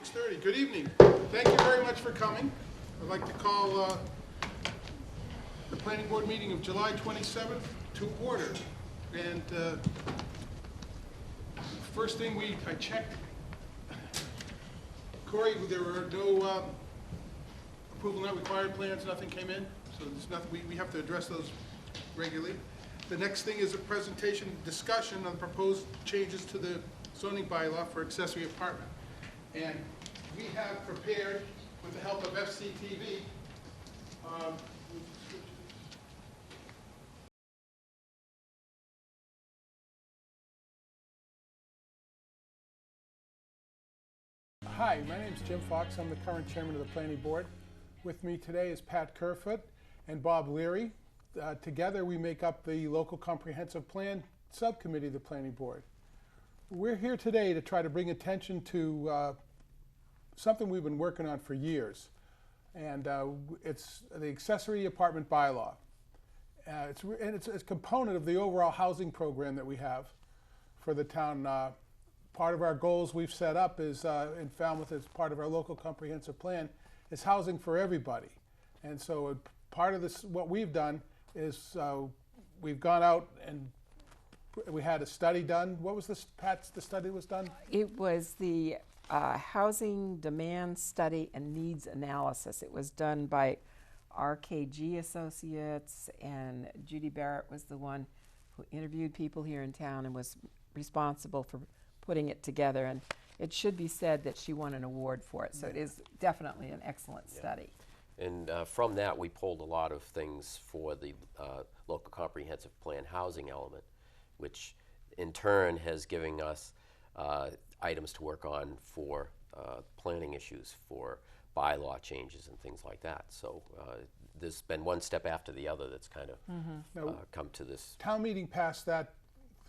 6:30. Good evening. Thank you very much for coming. I'd like to call the Planning Board meeting of July 27th to order. And first thing I checked, Corey, there were no approval not required plans, nothing came in, so there's nothing, we have to address those regularly. The next thing is a presentation discussion on proposed changes to the zoning bylaw for accessory apartment. And we have prepared, with the help of FCTV, Hi, my name is Jim Fox. I'm the current chairman of the Planning Board. With me today is Pat Kerfoot and Bob Leary. Together we make up the Local Comprehensive Plan Subcommittee of the Planning Board. We're here today to try to bring attention to something we've been working on for years, and it's the accessory apartment bylaw. It's a component of the overall housing program that we have for the town. Part of our goals we've set up is in Falmouth, as part of our local comprehensive plan, is housing for everybody. And so part of this, what we've done is we've gone out and we had a study done. What was this, Pat, the study was done? It was the Housing Demand Study and Needs Analysis. It was done by RKG Associates, and Judy Barrett was the one who interviewed people here in town and was responsible for putting it together. And it should be said that she won an award for it, so it is definitely an excellent study. And from that, we pulled a lot of things for the local comprehensive plan housing element, which in turn has given us items to work on for planning issues, for bylaw changes and things like that. So there's been one step after the other that's kind of come to this. Town meeting passed that,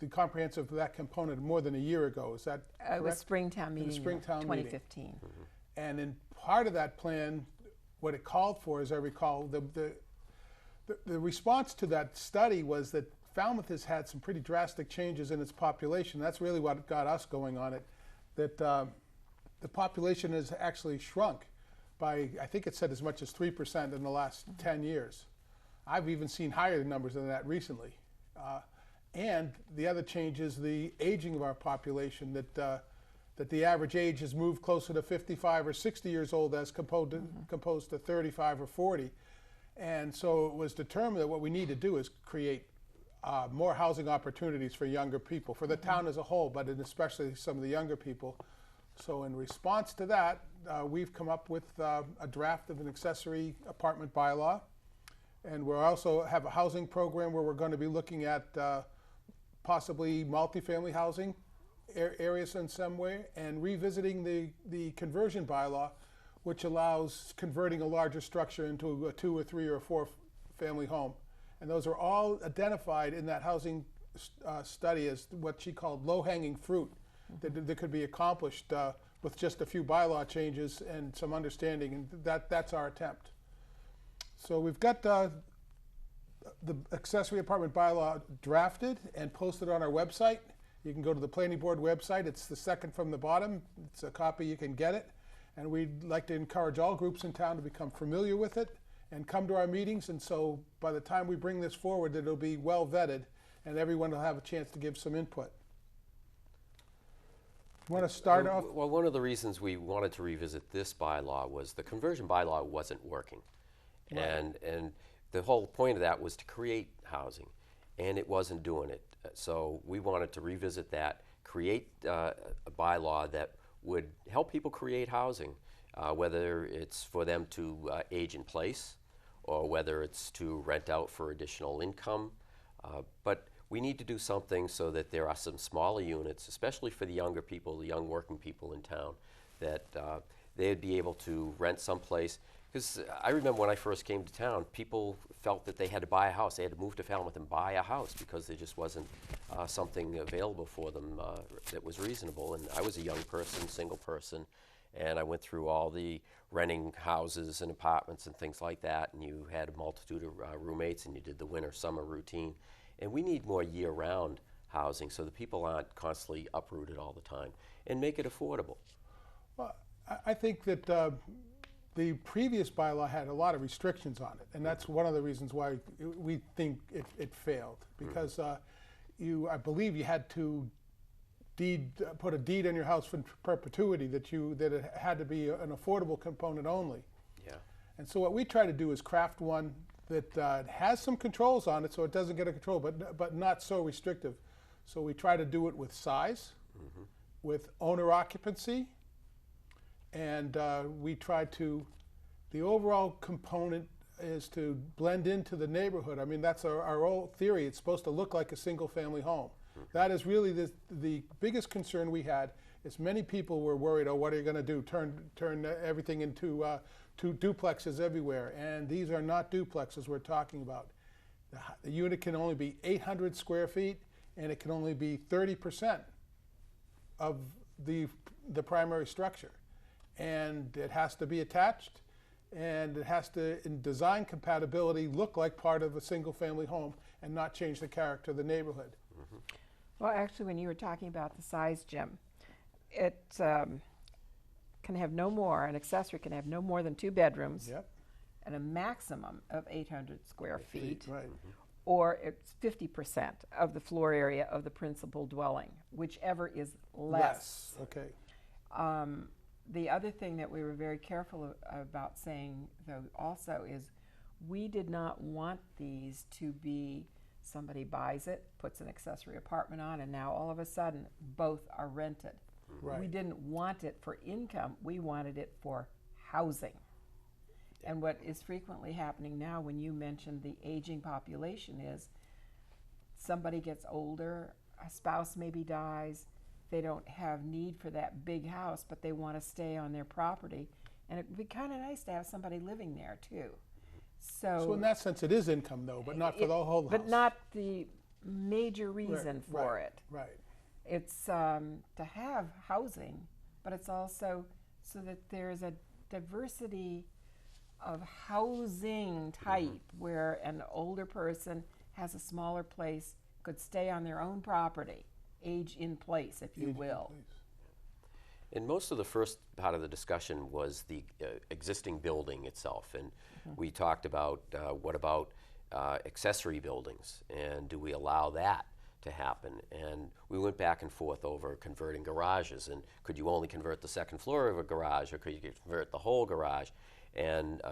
the comprehensive, that component more than a year ago. Is that correct? It was Springtown meeting, Springtown 2015. Meeting. And in part of that plan, what it called for, as I recall, the response to that study was that Falmouth has had some pretty drastic changes in its population. That's really what got us going on it, that the population has actually shrunk by, I think it said as much as 3% in the last 10 years. I've even seen higher numbers than that recently. And the other change is the aging of our population, that the average age has moved closer to 55 or 60 years old as composed to 35 or 40. And so it was determined that what we need to do is create more housing opportunities for younger people, for the town as a whole, but especially some of the younger people. So in response to that, we've come up with a draft of an accessory apartment bylaw. And we also have a housing program where we're going to be looking at possibly multifamily housing areas in some way, and revisiting the conversion bylaw, which allows converting a larger structure into a 2 or 3 or 4 family home. And those are all identified in that housing study as what she called low-hanging fruit that could be accomplished with just a few bylaw changes and some understanding, and that's our attempt. So we've got the accessory apartment bylaw drafted and posted on our website. You can go to the Planning Board website. It's the second from the bottom. It's a copy, you can get it. And we'd like to encourage all groups in town to become familiar with it and come to our meetings. And so by the time we bring this forward, it'll be well vetted and everyone will have a chance to give some input. You want to start off? Well, one of the reasons we wanted to revisit this bylaw was the conversion bylaw wasn't working. Right. And the whole point of that was to create housing, and it wasn't doing it. So we wanted to revisit that, create a bylaw that would help people create housing, whether it's for them to age in place or whether it's to rent out for additional income. But we need to do something so that there are some smaller units, especially for the younger people, the young working people in town, that they'd be able to rent someplace. Because I remember when I first came to town, people felt that they had to buy a house. They had to move to Falmouth and buy a house because there just wasn't something available for them that was reasonable. And I was a young person, single person, and I went through all the renting houses and apartments and things like that, and you had a multitude of roommates, and you did the winter-summer routine. And we need more year-round housing so that people aren't constantly uprooted all the time, and make it affordable. Well, I think that the previous bylaw had a lot of restrictions on it, and that's one of the reasons why we think it failed. Because I believe you had to put a deed on your house for perpetuity that it had to be an affordable component only. Yeah. And so what we try to do is craft one that has some controls on it, so it doesn't get a control, but not so restrictive. So we try to do it with size, with owner occupancy, and we try to, the overall component is to blend into the neighborhood. I mean, that's our old theory. It's supposed to look like a single family home. That is really the biggest concern we had, is many people were worried, oh, what are you going to do, turn everything into two duplexes everywhere. And these are not duplexes we're talking about. The unit can only be 800 square feet, and it can only be 30% of the primary structure. And it has to be attached, and it has to, in design compatibility, look like part of a single family home and not change the character of the neighborhood. Well, actually, when you were talking about the size, Jim, it can have no more, an accessory can have no more than 2 bedrooms. Yep. And a maximum of 800 square feet. Right. Or it's 50% of the floor area of the principal dwelling, whichever is less. Okay. The other thing that we were very careful about saying, though, also is we did not want these to be somebody buys it, puts an accessory apartment on, and now all of a sudden both are rented. Right. We didn't want it for income, we wanted it for housing. And what is frequently happening now when you mentioned the aging population is somebody gets older, a spouse maybe dies, they don't have need for that big house, but they want to stay on their property. And it would be kind of nice to have somebody living there too. So in that sense, it is income, though, but not for the whole house. But not the major reason for it. Right. It's to have housing, but it's also so that there's a diversity of housing type where an older person has a smaller place, could stay on their own property, age in place, if you will. And most of the first part of the discussion was the existing building itself. And we talked about what about accessory buildings, and do we allow that to happen? And we went back and forth over converting garages, and could you only convert the second floor of a garage, or could you convert the whole garage? And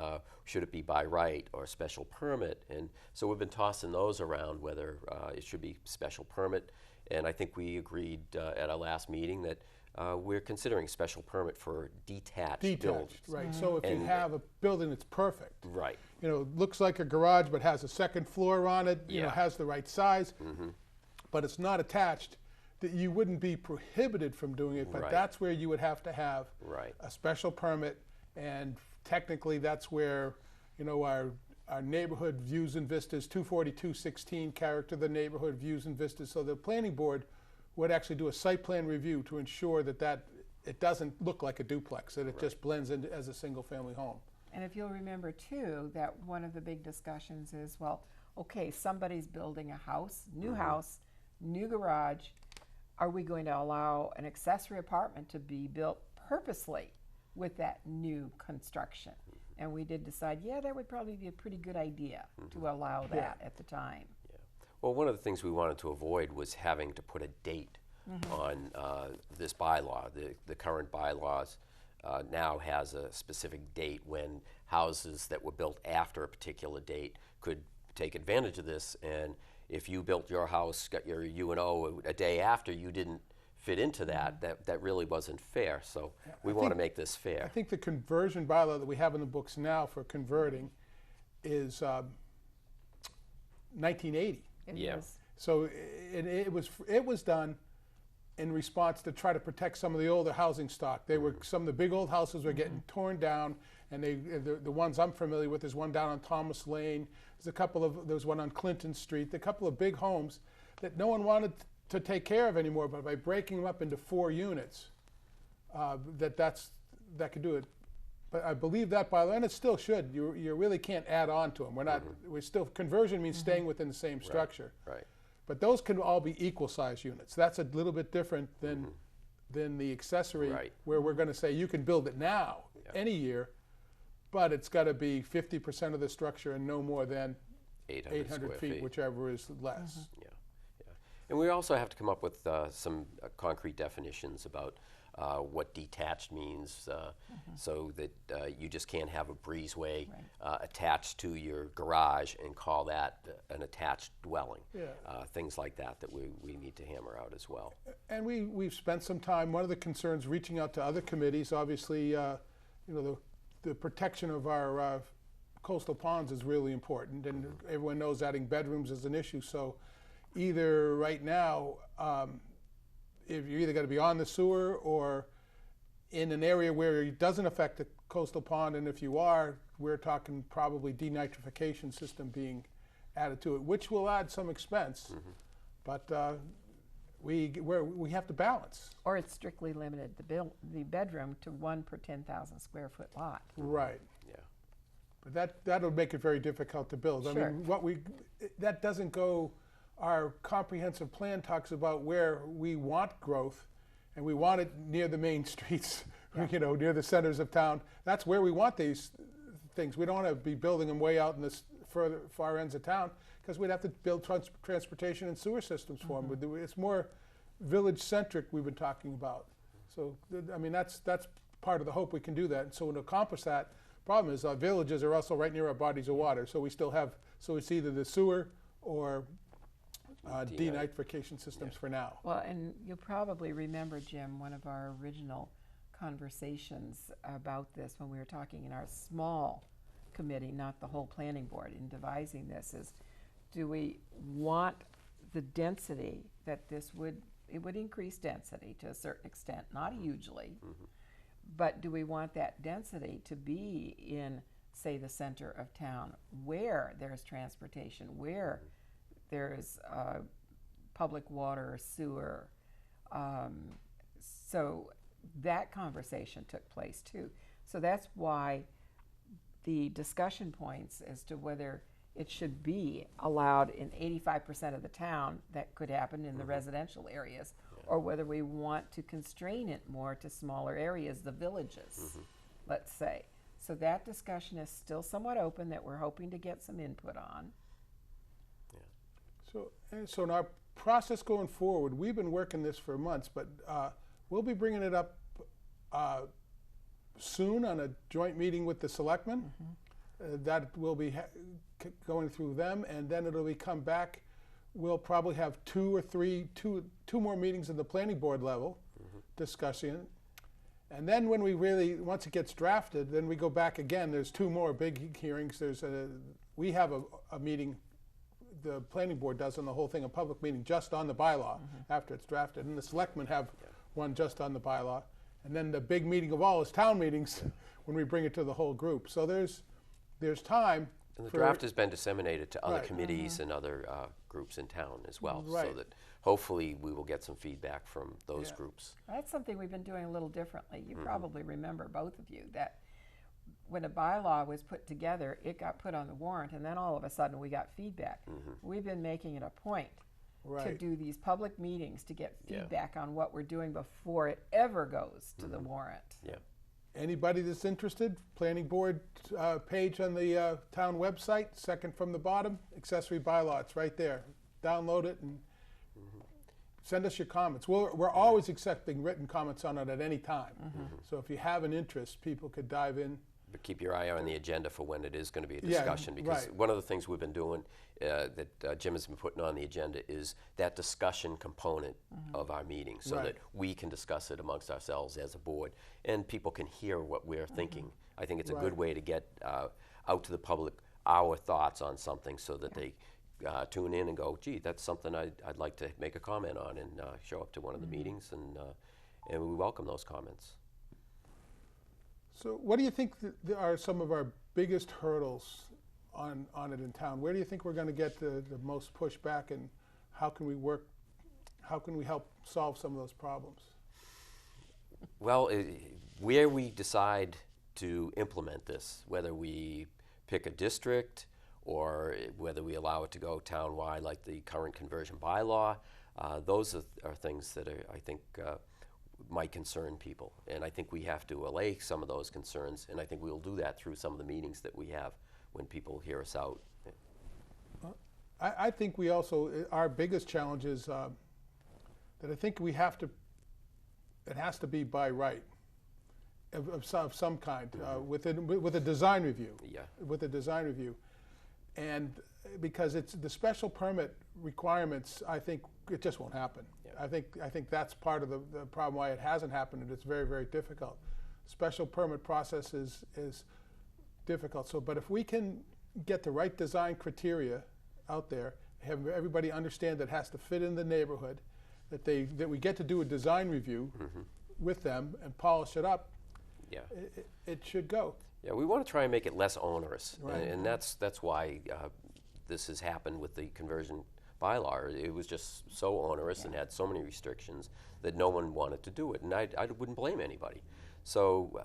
should it be by right or special permit? And so we've been tossing those around, whether it should be special permit. And I think we agreed at our last meeting that we're considering special permit for detached buildings. Right. So if you have a building that's perfect, Right. you know, looks like a garage but has a second floor on it, you know, has the right size, but it's not attached, that you wouldn't be prohibited from doing it, but Right. that's where you would have to have Right. a special permit, and technically that's where, you know, our neighborhood views and vistas, 242-16 character of the neighborhood views and vistas. So the planning board would actually do a site plan review to ensure that it doesn't look like a duplex, that it just blends in as a single family home. And if you'll remember too, that one of the big discussions is, well, okay, somebody's building a house, new garage. Are we going to allow an accessory apartment to be built purposely with that new construction? And we did decide, yeah, that would probably be a pretty good idea to allow that at the time. Yeah. Well, one of the things we wanted to avoid was having to put a date on this bylaw. The current bylaws now has a specific date when houses that were built after a particular date could take advantage of this. And if you built your house, got your U&O a day after, you didn't fit into that really wasn't fair. So we want to make this fair. I think the conversion bylaw that we have in the books now for converting is 1980. Yeah. So it was done in response to try to protect some of the older housing stock. They were, some of the big old houses were getting torn down, and the ones I'm familiar with, there's one down on Thomas Lane, there's one on Clinton Street, a couple of big homes that no one wanted to take care of anymore, but by breaking them up into 4 units, that could do it. But I believe that bylaw, and it still should, you really can't add on to them. We're still, conversion means staying within the same structure. Right. But those can all be equal size units. That's a little bit different than than the accessory, Right. where we're going to say you can build it now, any year, but it's got to be 50% of the structure and no more than 800 square feet, whichever is less. Yeah, yeah. And we also have to come up with some concrete definitions about what detached means, so that you just can't have a breezeway attached to your garage and call that an attached dwelling. Yeah. Things like that that we need to hammer out as well. And we've spent some time, one of the concerns, reaching out to other committees. Obviously, the protection of our coastal ponds is really important, and everyone knows adding bedrooms is an issue. So either right now, if you're either going to be on the sewer or in an area where it doesn't affect the coastal pond, and if you are, we're talking probably denitrification system being added to it, which will add some expense, but we have to balance. Or it's strictly limited, the bedroom to 1 per 10,000 square foot lot. Right. Yeah. But that would make it very difficult to build. Sure. I mean, that doesn't go. Our comprehensive plan talks about where we want growth, and we want it near the main streets, near the centers of town. That's where we want these things. We don't want to be building them way out in the far ends of town, because we'd have to build transportation and sewer systems for them. It's more village-centric we've been talking about. So, I mean, that's part of the hope we can do that. And so to accomplish that, problem is our villages are also right near our bodies of water. So we still have, so it's either the sewer or denitrification systems for now. Well, and you'll probably remember, Jim, one of our original conversations about this when we were talking in our small committee, not the whole planning board, in devising this, is do we want the density that it would increase density to a certain extent, not hugely, but do we want that density to be in, say, the center of town, where there's transportation, where there's public water or sewer? So that conversation took place too. So that's why the discussion points as to whether it should be allowed in 85% of the town, that could happen in the residential areas, or whether we want to constrain it more to smaller areas, the villages, let's say. So that discussion is still somewhat open, that we're hoping to get some input on. So in our process going forward, we've been working this for months, but we'll be bringing it up soon on a joint meeting with the selectmen. That will be going through them, and then it'll be come back. We'll probably have two more meetings at the planning board level discussing it. And then when once it gets drafted, then we go back again. There's 2 more big hearings. We have a meeting, the planning board does on the whole thing, a public meeting just on the bylaw after it's drafted. And the selectmen have one just on the bylaw. And then the big meeting of all is town meetings when we bring it to the whole group. So there's time. And the draft has been disseminated to other committees and other groups in town as well, so that hopefully we will get some feedback from those groups. That's something we've been doing a little differently. You probably remember, both of you, that when a bylaw was put together, it got put on the warrant, and then all of a sudden we got feedback. We've been making it a point to do these public meetings to get feedback on what we're doing before it ever goes to the warrant. Yeah. Anybody that's interested, planning board page on the town website, second from the bottom, accessory bylaw, it's right there. Download it and send us your comments. We're always accepting written comments on it at any time. So if you have an interest, people could dive in. But keep your eye on the agenda for when it is going to be a discussion, because right. one of the things we've been doing that Jim has been putting on the agenda is that discussion component of our meetings, so that we can discuss it amongst ourselves as a board and people can hear what we're thinking. I think it's a good way to get out to the public our thoughts on something, so that they tune in and go, gee, that's something I'd like to make a comment on, and show up to one of the meetings, and we welcome those comments. So what do you think are some of our biggest hurdles on it in town? Where do you think we're going to get the most pushback, and how can we help solve some of those problems? Well, where we decide to implement this, whether we pick a district or whether we allow it to go town-wide like the current conversion bylaw, those are things that I think might concern people. And I think we have to allay some of those concerns, and I think we'll do that through some of the meetings that we have when people hear us out. I think we also, our biggest challenge is that I think we have to, it has to be by right of some kind, with a design review. Yeah. With a design review. And because it's the special permit requirements, I think it just won't happen. Yeah. I think that's part of the problem why it hasn't happened, and it's very, very difficult. Special permit process is difficult. So, but if we can get the right design criteria out there, have everybody understand that it has to fit in the neighborhood, that we get to do a design review with them and polish it up, Yeah. it should go. Yeah, we want to try and make it less onerous, Right. and that's why this has happened with the conversion bylaw. It was just so onerous and had so many restrictions that no one wanted to do it, and I wouldn't blame anybody. So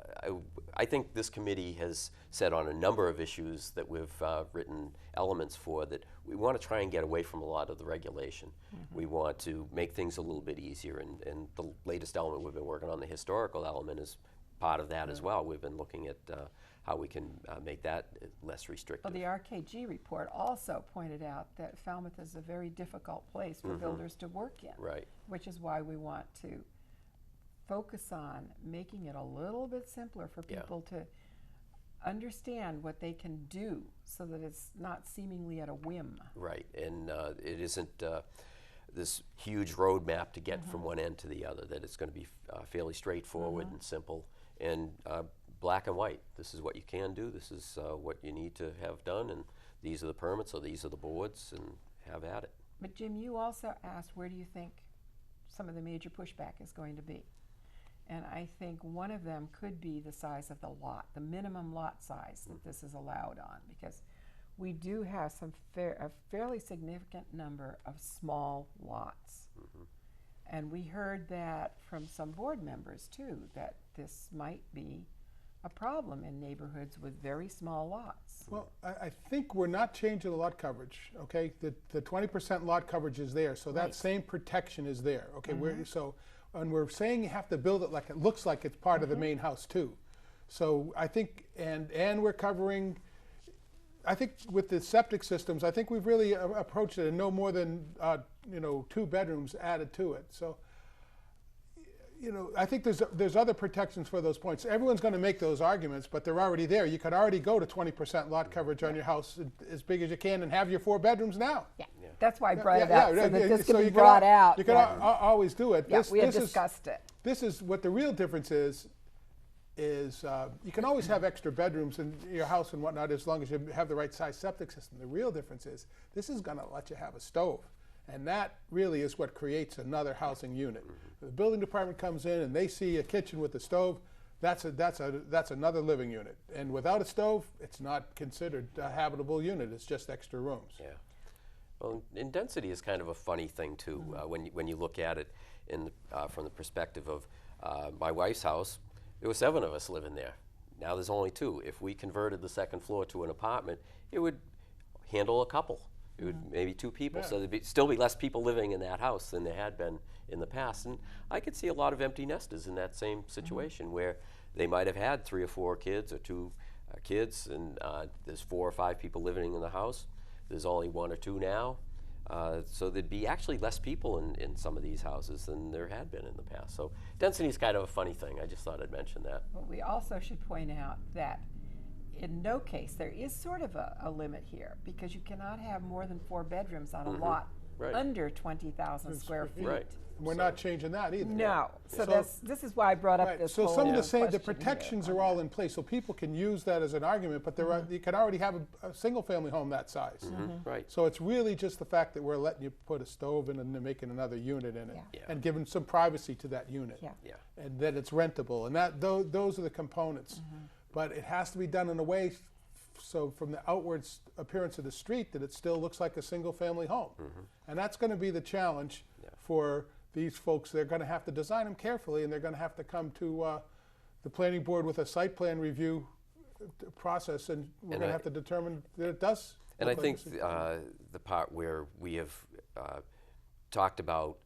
I think this committee has said on a number of issues that we've written elements for that we want to try and get away from a lot of the regulation. We want to make things a little bit easier, and the latest element we've been working on, the historical element, is part of that as well. We've been looking at how we can make that less restrictive. Well, the RKG report also pointed out that Falmouth is a very difficult place for builders to work in. Right. Which is why we want to focus on making it a little bit simpler for people to understand what they can do so that it's not seemingly at a whim. Right, and it isn't this huge roadmap to get from one end to the other, that it's going to be fairly straightforward and simple and black and white. This is what you can do, this is what you need to have done, and these are the permits, or these are the boards, and have at it. But Jim, you also asked, where do you think some of the major pushback is going to be? And I think one of them could be the size of the lot, the minimum lot size that this is allowed on, because we do have a fairly significant number of small lots. And we heard that from some board members too, that this might be a problem in neighborhoods with very small lots. Well, I think we're not changing the lot coverage, okay? The 20% lot coverage is there, so that same protection is there, okay? And we're saying you have to build it like it looks like it's part of the main house too. So I think, and we're covering, I think with the septic systems, I think we've really approached it, and no more than 2 bedrooms added to it. So, I think there's other protections for those points. Everyone's going to make those arguments, but they're already there. You could already go to 20% lot coverage on your house as big as you can and have your 4 bedrooms now. Yeah, that's why I brought it up, so that this can be brought out. You can always do it. Yeah, we had discussed it. This is what the real difference is you can always have extra bedrooms in your house and whatnot as long as you have the right size septic system. The real difference is this is going to let you have a stove. And that really is what creates another housing unit. The building department comes in and they see a kitchen with a stove, that's another living unit. And without a stove, it's not considered a habitable unit, it's just extra rooms. Yeah. Well, and density is kind of a funny thing too, when you look at it from the perspective of my wife's house. There were 7 of us living there. Now there's only 2. If we converted the second floor to an apartment, it would handle a couple. It would maybe 2 people, so there'd still be less people living in that house than there had been in the past. And I could see a lot of empty nesters in that same situation where they might have had 3 or 4 kids or 2 kids, and there's 4 or 5 people living in the house. There's only 1 or 2 now. So there'd be actually less people in some of these houses than there had been in the past. So density is kind of a funny thing. I just thought I'd mention that. But we also should point out that in no case there is sort of a limit here, because you cannot have more than 4 bedrooms on a lot under 20,000 square feet. Right. And we're not changing that either. No. So this is why I brought up this So whole some of the question protections here. are all in place, so people can use that as an argument, but you can already have a single family home that size. Right. So it's really just the fact that we're letting you put a stove in and then making another unit in it, Yeah. and giving some privacy to that unit. Yeah. Yeah. And that it's rentable, and those are the components. But it has to be done in a way so from the outward appearance of the street that it still looks like a single family home. And that's going to be the challenge for these folks. They're going to have to design them carefully, and they're going to have to come to the planning board with a site plan review process, and we're going to have to determine that it does. And I think the part where we have talked about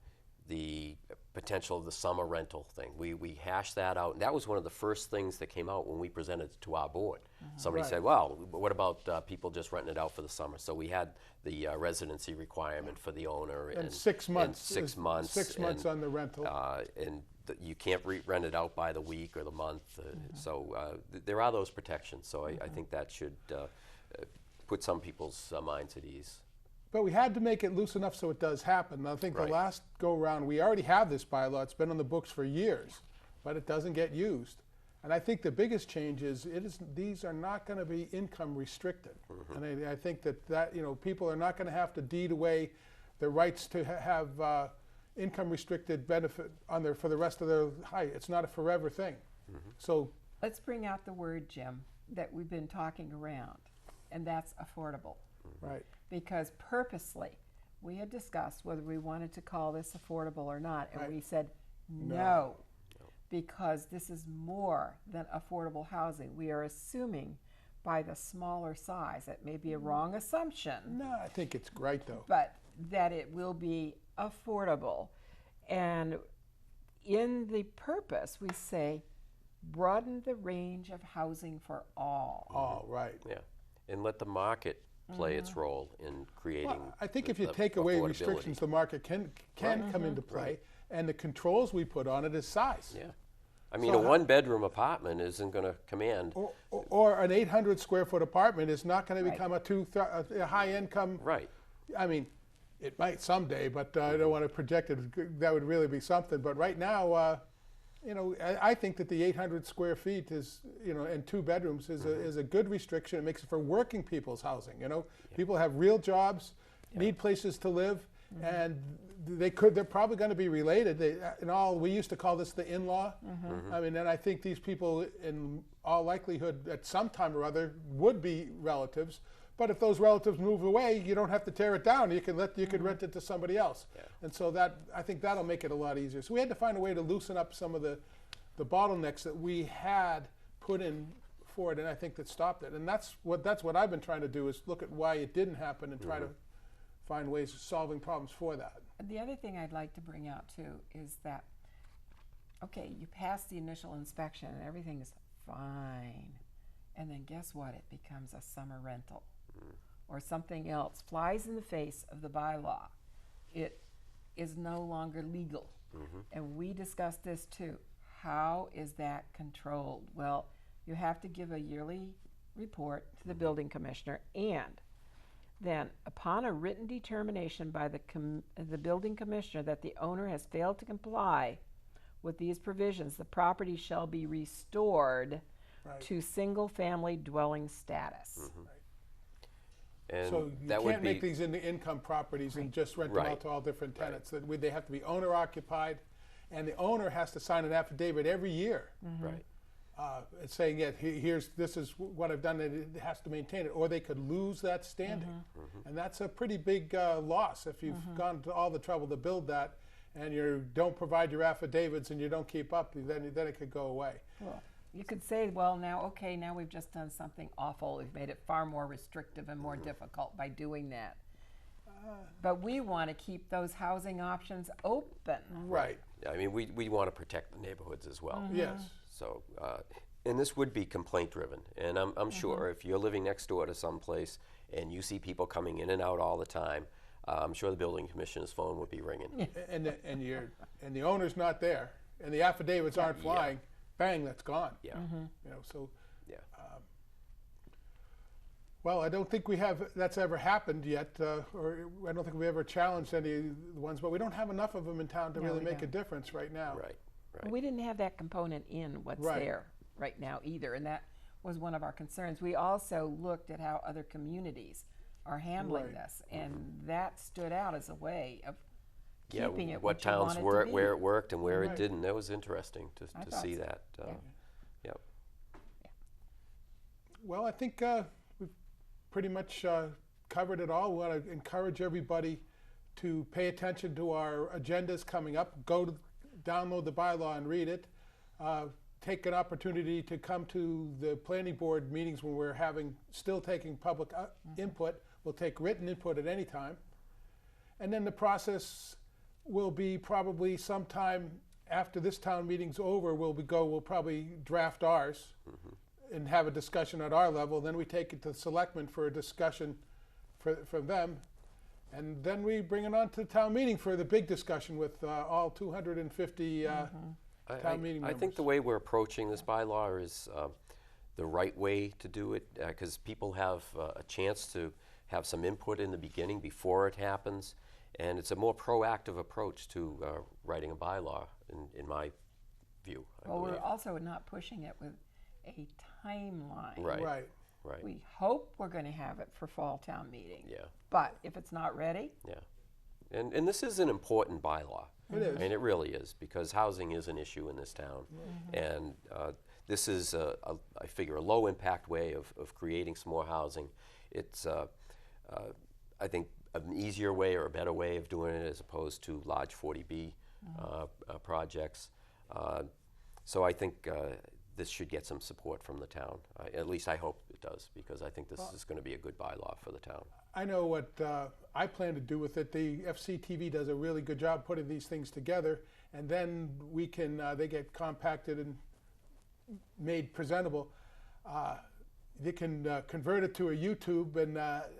the potential of the summer rental thing. We hashed that out, and that was one of the first things that came out when we presented it to our board. Somebody Right. said, well, what about people just renting it out for the summer? So we had the residency requirement for the owner. And 6 months. 6 months. 6 months on the rental. And you can't rent it out by the week or the month. So there are those protections. So I think that should put some people's minds at ease. But we had to make it loose enough so it does happen. I think Right. the last go-round, we already have this bylaw. It's been on the books for years, but it doesn't get used. And I think the biggest change is these are not going to be income restricted. And I think that people are not going to have to deed away their rights to have income restricted benefit for the rest of their life. It's not a forever thing. So Let's bring out the word, Jim, that we've been talking around, and that's affordable. right. Because purposely, we had discussed whether we wanted to call this affordable or not, and Right. we said no, because this is more than affordable housing. We are assuming by the smaller size, that may be a wrong assumption, No, I think it's great though. but that it will be affordable. And in the purpose, we say broaden the range of housing for all. Oh, right. Yeah, and let the market play its role in creating. Well, I think if you the take away affordability. restrictions, the market can come into play, and the controls we put on it is size. Yeah, I mean, So a one-bedroom apartment isn't going to command. Or an 800 square foot apartment is not going to become a high income. Right. I mean, it might someday, but I don't want to project it. That would really be something. But right now, I think that the 800 square feet is, and 2 bedrooms is a good restriction. It makes it for working people's housing. People have real jobs, need places to live, and they're probably going to be related. We used to call this the in-law. I mean, and I think these people, in all likelihood, at some time or other, would be relatives. But if those relatives move away, you don't have to tear it down. You can rent it to somebody else. Yeah. And so I think that'll make it a lot easier. So we had to find a way to loosen up some of the bottlenecks that we had put in for it, and I think that stopped it. And that's what I've been trying to do, is look at why it didn't happen and try to find ways of solving problems for that. The other thing I'd like to bring out too is that, okay, you pass the initial inspection and everything is fine. And then guess what? It becomes a summer rental or something else, flies in the face of the bylaw. It is no longer legal. And we discussed this too. How is that controlled? Well, you have to give a yearly report to the building commissioner, and then upon a written determination by the building commissioner that the owner has failed to comply with these provisions, the property shall be restored Right. to single-family dwelling status. And So you that would can't be make these into income properties and just rent them Right. out to all different tenants. They have to be owner occupied, and the owner has to sign an affidavit every year. right. It's saying, yeah, this is what I've done, and it has to maintain it, or they could lose that standing. And that's a pretty big loss if you've gone to all the trouble to build that, and you don't provide your affidavits and you don't keep up, then it could go away. Well, you could say, well, now we've just done something awful. We've made it far more restrictive and more difficult by doing that. But we want to keep those housing options open. Right, Yeah, I mean, we want to protect the neighborhoods as well. yes. So, and this would be complaint driven. And I'm sure if you're living next door to someplace and you see people coming in and out all the time, I'm sure the building commissioner's phone would be ringing. And the owner's not there, and the affidavits aren't flying, bang, that's gone. Yeah. So, Yeah. well, I don't think that's ever happened yet, or I don't think we ever challenged any of the ones, but we don't have enough of them in town to No, really we make a don't. difference right now. Right. Right. We didn't have that component in what's Right. there right now either, and that was one of our concerns. We also looked at how other communities are handling Right. this, and that stood out as a way of Yeah, keeping it what you towns want it to were be. where it worked and where Right. it didn't. That was interesting to I thought see so. that. Yep. Well, I think we've pretty much covered it all. We want to encourage everybody to pay attention to our agendas coming up. Download the bylaw and read it. Take an opportunity to come to the planning board meetings when we're still taking public input. We'll take written input at any time. And then the process will be probably sometime after this town meeting's over. We'll probably draft ours and have a discussion at our level. Then we take it to the selectmen for a discussion from them. And then we bring it on to the town meeting for the big discussion with all 250 town meeting members. I think the way we're approaching this bylaw is the right way to do it, because people have a chance to have some input in the beginning before it happens, and it's a more proactive approach to writing a bylaw, in my view. Well, we're also not pushing it with a timeline. Right. We hope we're going to have it for fall town meeting. Yeah. But if it's not ready, Yeah. And this is an important bylaw. It is. I mean, it really is, because housing is an issue in this town. And this is, I figure, a low-impact way of creating some more housing. It's, I think, an easier way or a better way of doing it as opposed to large 40B projects. So I think this should get some support from the town. At least I hope it does, because I think this is going to be a good bylaw for the town. I know what I plan to do with it. The FCTV does a really good job putting these things together, and then we can, they get compacted and made presentable. They can convert it to a YouTube and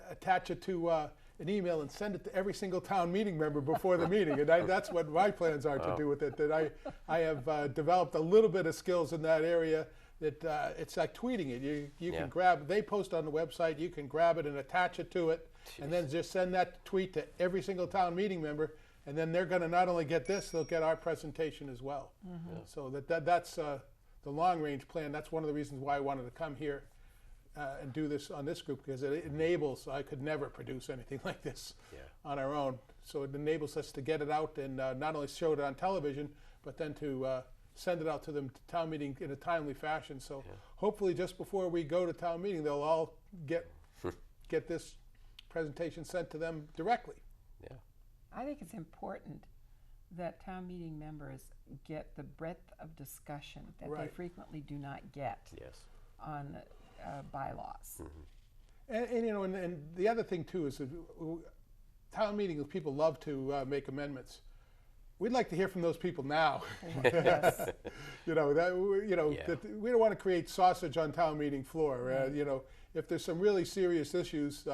attach it to an email and send it to every single town meeting member before the meeting. And that's what my plans are to do with it. That I have developed a little bit of skills in that area. That it's like tweeting it. You can grab. They post on the website. You can grab it and attach it to it, and then just send that tweet to every single town meeting member. And then they're going to not only get this, they'll get our presentation as well. So that's the long range plan. That's one of the reasons why I wanted to come here and do this on this group, because it enables. I could never produce anything like this on our own. So it enables us to get it out and not only show it on television, but then to send it out to them to town meeting in a timely fashion. So hopefully just before we go to town meeting, they'll all get this presentation sent to them directly. Yeah. I think it's important that town meeting members get the breadth of discussion that they frequently do not get on bylaws. And you know, and the other thing too is that town meeting, people love to make amendments. We'd like to hear from those people now. Yes. That we don't want to create sausage on town meeting floor. If there's some really serious issues,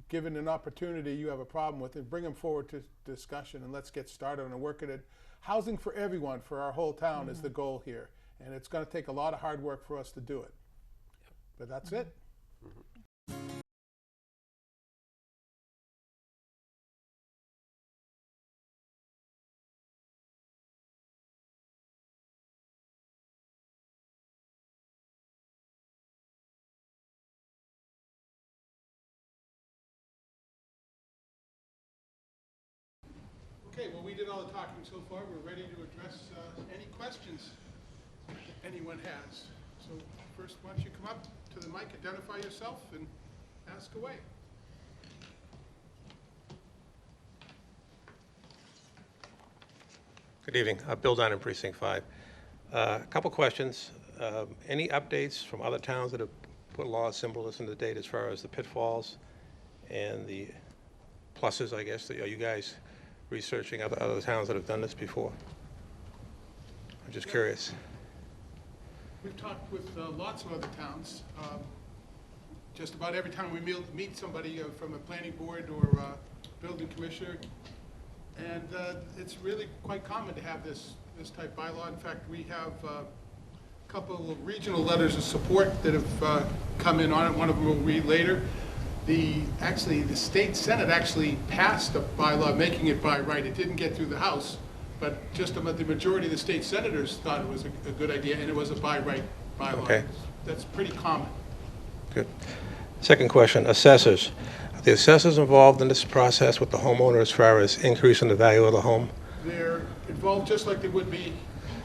given an opportunity you have a problem with it, bring them forward to discussion and let's get started on working it. Housing for everyone, for our whole town, is the goal here, and it's going to take a lot of hard work for us to do it. But that's it. Okay, well, we did all the talking so far. We're ready to address any questions anyone has. So first, why don't you come up to the mic, identify yourself, and ask away. Good evening. Bill Dunn in Precinct 5. A couple questions. Any updates from other towns that have put law symbols in the date as far as the pitfalls and the pluses, I guess? Are you guys researching other towns that have done this before? I'm just curious. We've talked with lots of other towns. Just about every time we meet somebody from a planning board or building commissioner, and it's really quite common to have this type bylaw. In fact, we have a couple of regional letters of support that have come in on it. One of them we'll read later. The state Senate actually passed a bylaw making it by right. It didn't get through the House, but just about the majority of the state senators thought it was a good idea, and it was a by right bylaw. Okay. That's pretty common. Good. Second question, assessors. Are the assessors involved in this process with the homeowner as far as increasing the value of the home? They're involved just like they would be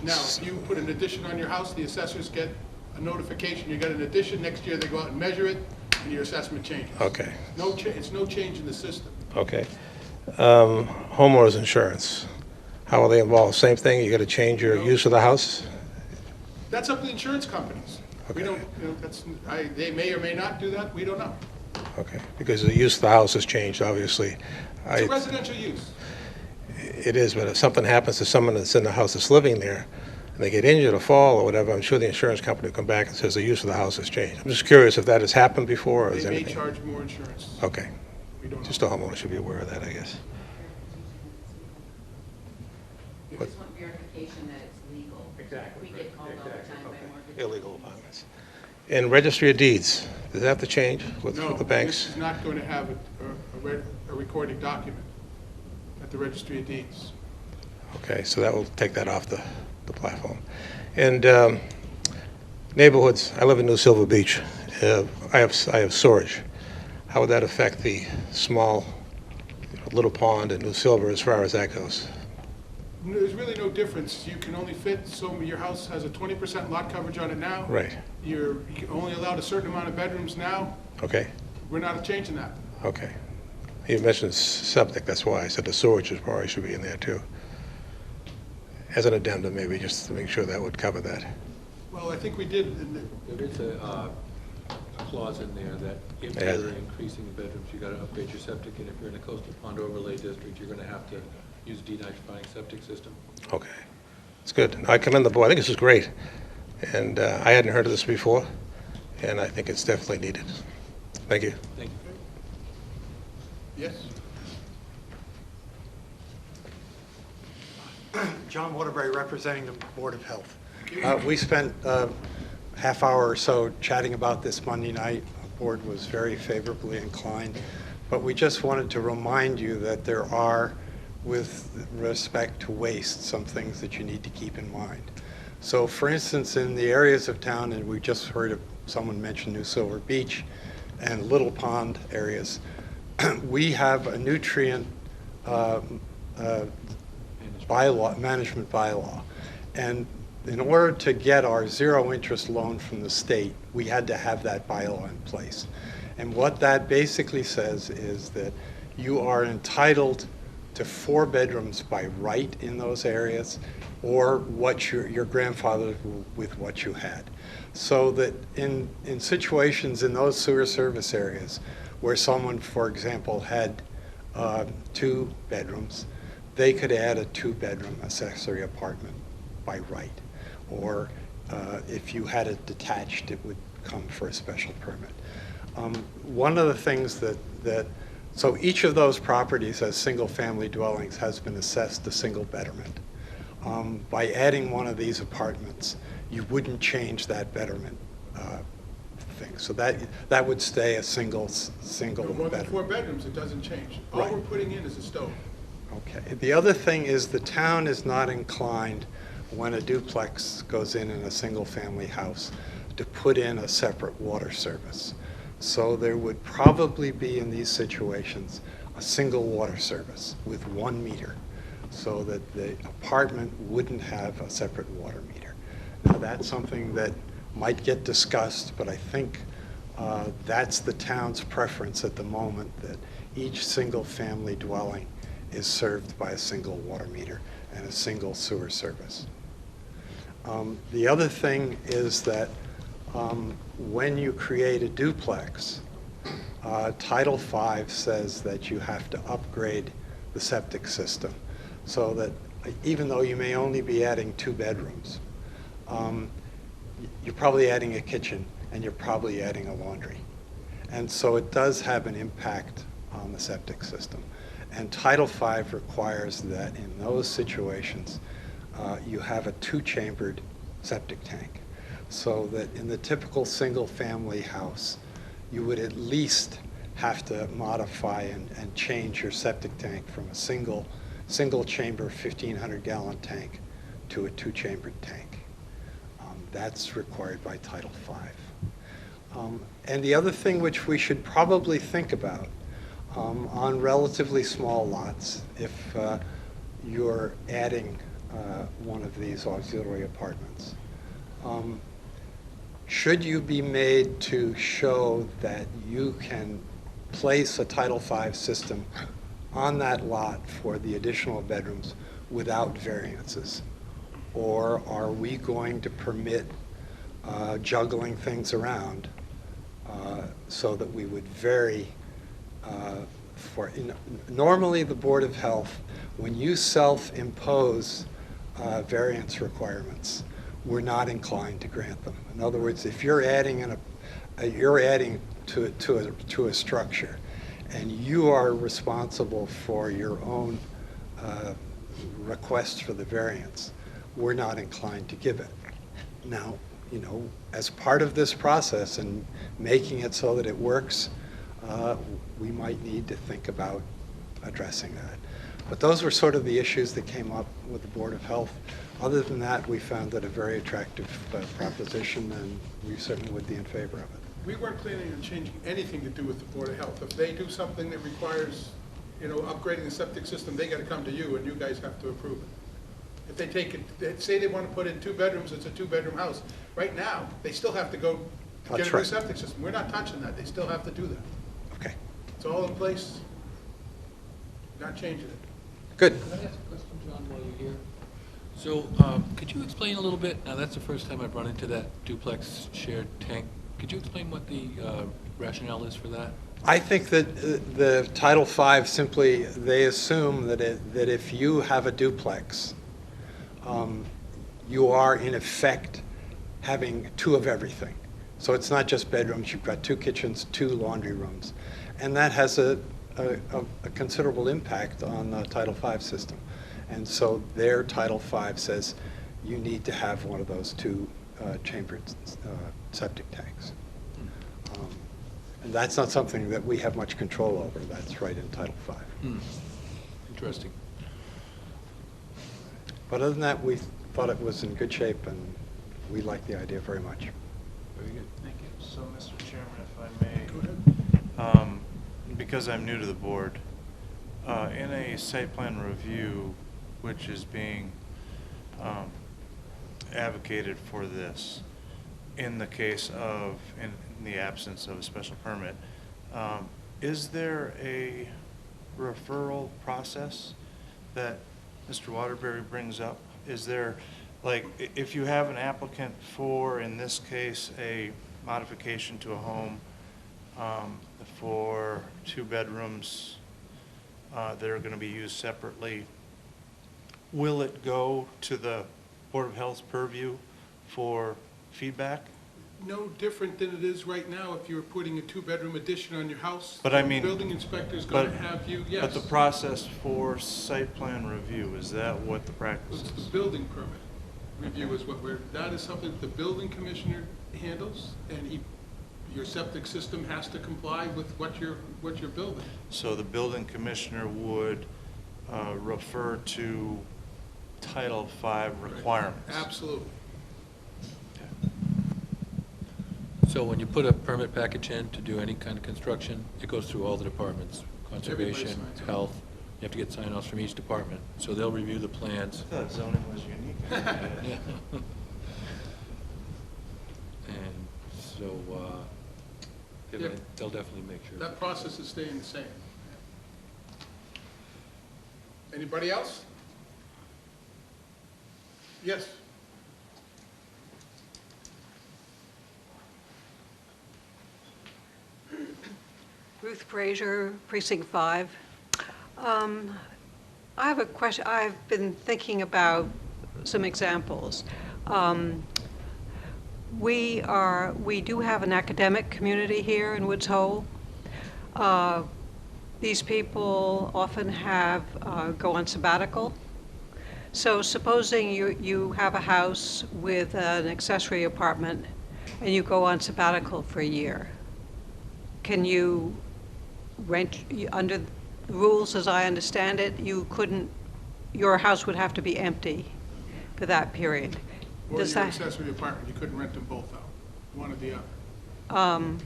now. If you put an addition on your house, the assessors get a notification. You got an addition. Next year they go out and measure it, and your assessment changes. Okay. It's no change in the system. Okay. Homeowners insurance. How are they involved? Same thing? You got to change your use of the house? That's up to the insurance companies. Okay. We don't. They may or may not do that. We don't know. Okay. Because the use of the house has changed, obviously. It's a residential use. It is, but if something happens to someone that's in the house that's living there, and they get injured or fall or whatever, I'm sure the insurance company will come back and says the use of the house has changed. I'm just curious if that has happened before, or is They may anything? charge more insurance. Okay, We don't know. just the homeowner should be aware of that, I guess. They just want verification that it's legal. Exactly. We get called all the time by mortgage. Illegal apartments. And registry of deeds, does that have to change with No, the banks? this is not going to have a recorded document at the Registry of Deeds. Okay, so that will take that off the platform. And neighborhoods, I live in New Silver Beach. I have storage. How would that affect the small, Little Pond and New Silver as far as that goes? There's really no difference. You can only fit, your house has a 20% lot coverage on it now. Right, You're only allowed a certain amount of bedrooms now. okay, We're not changing that. okay. You mentioned septic, that's why I said the storage is probably should be in there too. As an addendum, maybe, just to make sure that would cover that. Well, I think we did. There is a clause in there that if Yeah. you're increasing the bedrooms, you gotta upgrade your septic, and if you're in a coastal pond overlay district, you're gonna have to use a denitrifying septic system. Okay, it's good. I commend the board. I think this is great. And I hadn't heard of this before, and I think it's definitely needed. Thank you. Thank you. Yes? John Waterbury, representing the Board of Health. We spent a half hour or so chatting about this Monday night. The board was very favorably inclined, but we just wanted to remind you that there are, with respect to waste, some things that you need to keep in mind. So for instance, in the areas of town, and we just heard of someone mention New Silver Beach and Little Pond areas, we have a nutrient management bylaw. And in order to get our zero interest loan from the state, we had to have that bylaw in place. And what that basically says is that you are entitled to 4 bedrooms by right in those areas, or what your grandfather with what you had. So that in situations in those sewer service areas where someone, for example, had 2 bedrooms, they could add a 2-bedroom accessory apartment by right. Or if you had it detached, it would come for a special permit. One of the things so each of those properties as single-family dwellings has been assessed a single betterment. By adding one of these apartments, you wouldn't change that betterment thing. So that would stay a single No more than betterment. 4 bedrooms, it doesn't change. All Right. we're putting in is a stove. Okay. The other thing is the town is not inclined, when a duplex goes in a single-family house, to put in a separate water service. So there would probably be, in these situations, a single water service with 1 meter, so that the apartment wouldn't have a separate water meter. Now, that's something that might get discussed, but I think that's the town's preference at the moment, that each single-family dwelling is served by a single water meter and a single sewer service. The other thing is that when you create a duplex, Title V says that you have to upgrade the septic system, so that even though you may only be adding 2 bedrooms, you're probably adding a kitchen and you're probably adding a laundry. And so it does have an impact on the septic system. And Title V requires that in those situations, you have a 2-chambered septic tank. So that in the typical single-family house, you would at least have to modify and change your septic tank from a single-chamber 1,500-gallon tank to a 2-chambered tank. That's required by Title V. And the other thing which we should probably think about on relatively small lots, if you're adding one of these auxiliary apartments, should you be made to show that you can place a Title V system on that lot for the additional bedrooms without variances? Or are we going to permit juggling things around so that we would vary normally the Board of Health, when you self-impose variance requirements, we're not inclined to grant them. In other words, if you're adding to a structure, and you are responsible for your own request for the variance, we're not inclined to give it. Now, as part of this process and making it so that it works, we might need to think about addressing that. But those were sort of the issues that came up with the Board of Health. Other than that, we found it a very attractive proposition, and we certainly would be in favor of it. We weren't planning on changing anything to do with the Board of Health. If they do something that requires, upgrading the septic system, they gotta come to you, and you guys have to approve it. If they take it, say they wanna put in 2 bedrooms, it's a 2-bedroom house. Right now, they still have to go get That's a new right. septic system. We're not touching that. They still have to do that. Okay, It's all in place, not changing it. good. Can I ask a question, John, while you're here? So, could you explain a little bit, now that's the first time I've run into that duplex shared tank. Could you explain what the rationale is for that? I think that the Title V simply, they assume that if you have a duplex, you are in effect having 2 of everything. So it's not just bedrooms, you've got 2 kitchens, 2 laundry rooms. And that has a considerable impact on the Title V system. And so their Title V says you need to have one of those 2 chambered septic tanks. And that's not something that we have much control over. That's right in Title V. Interesting. But other than that, we thought it was in good shape, and we like the idea very much. Very good. Thank you. So, Mr. Chairman, if I may, Go ahead. because I'm new to the board, in a site plan review, which is being advocated for this, in the case of, in the absence of a special permit, is there a referral process that Mr. Waterbury brings up? Is there, like, if you have an applicant for, in this case, a modification to a home for 2 bedrooms that are going to be used separately, will it go to the Board of Health's purview for feedback? No different than it is right now if you're putting a 2-bedroom addition on your house. But I the mean- building inspector's gonna have you, yes. But the process for site plan review, is that what the practice It's is? the building permit review is that is something that the building commissioner handles, and your septic system has to comply with what you're building. So the building commissioner would refer to Title V requirements? Absolutely. So when you put a permit package in to do any kind of construction, it goes through all the departments, conservation, signs off. health. You have to get sign-offs from each department. So they'll review the plans. I thought zoning was unique. Yeah. And so, Yep. they'll definitely make sure. That process is staying the same. Anybody else? Yes. Ruth Frazier, Precinct 5. I have a question. I've been thinking about some examples. We do have an academic community here in Woods Hole. These people often go on sabbatical. So supposing you have a house with an accessory apartment and you go on sabbatical for a year, can you rent, under the rules as I understand it, your house would have to be empty for that period? Or Does your that- accessory apartment, you couldn't rent them both out, one or the other.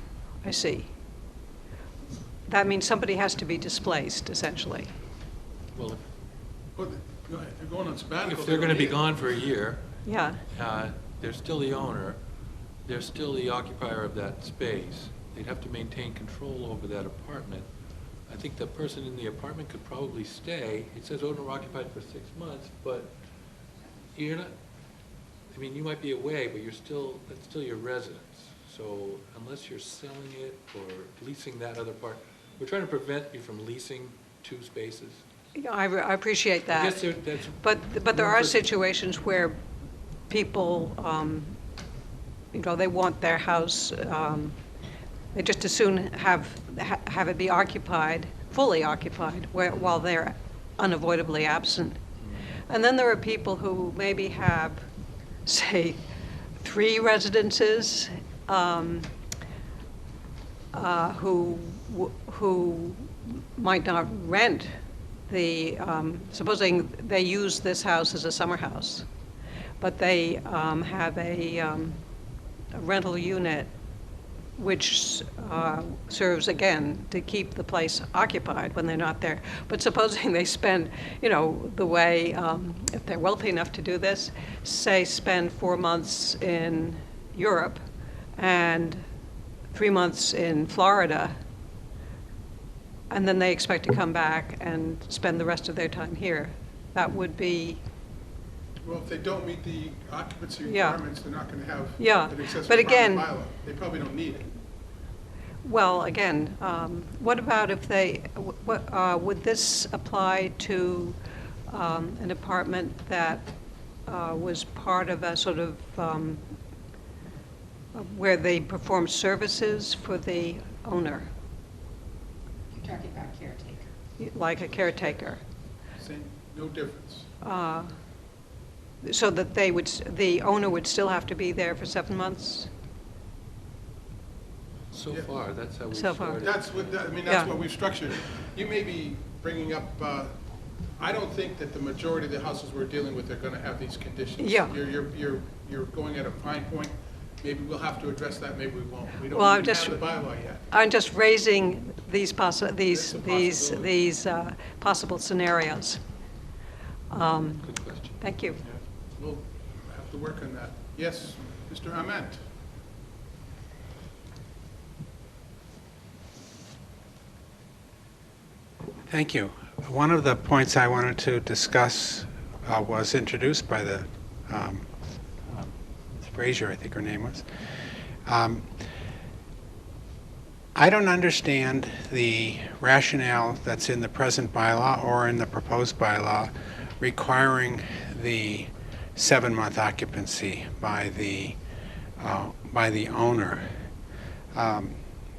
I see. That means somebody has to be displaced, essentially. Well, Well, go ahead, they're going on sabbatical. if they're gonna be don't gone for a year, Yeah, they're still the owner, they're still the occupier of that space. They'd have to maintain control over that apartment. I think the person in the apartment could probably stay. It says owner occupied for 6 months, but you're not, I mean, you might be away, but that's still your residence. So unless you're selling it or leasing that other part, We're trying to prevent you from leasing 2 spaces. I appreciate I that. guess that's. But there are situations where people, they want their house, they just as soon have it be occupied, fully occupied, while they're unavoidably absent. And then there are people who maybe have, say, 3 residences, who might not rent supposing they use this house as a summer house, but they have a rental unit which serves, again, to keep the place occupied when they're not there. But supposing they spend, the way, if they're wealthy enough to do this, say spend 4 months in Europe and 3 months in Florida, and then they expect to come back and spend the rest of their time here. That would be... Well, if they don't meet the occupancy Yeah. requirements, they're not going to have Yeah, an accessory but apartment again- bylaw. They probably don't need it. Well, again, what about if would this apply to an apartment that was part of a sort of, where they perform services for the owner, You're talking about caretaker. like a caretaker? Same, no difference. So that the owner would still have to be there for 7 months? So Yeah. far, that's how we So far. started. That's what, that's Yeah. what we've structured. You may be bringing up, I don't think that the majority of the houses we're dealing with are going to have these conditions. Yeah. You're going at a fine point. Maybe we'll have to address that, maybe we won't. We Well, don't I'm even just- have the bylaw yet. I'm just raising these It's a possibility. possible scenarios. Good question. Thank you. We'll have to work on that. Yes, Mr. Ament? Thank you. One of the points I wanted to discuss was introduced by the Fraser, I think her name was. I don't understand the rationale that's in the present bylaw or in the proposed bylaw requiring the 7-month occupancy by the owner.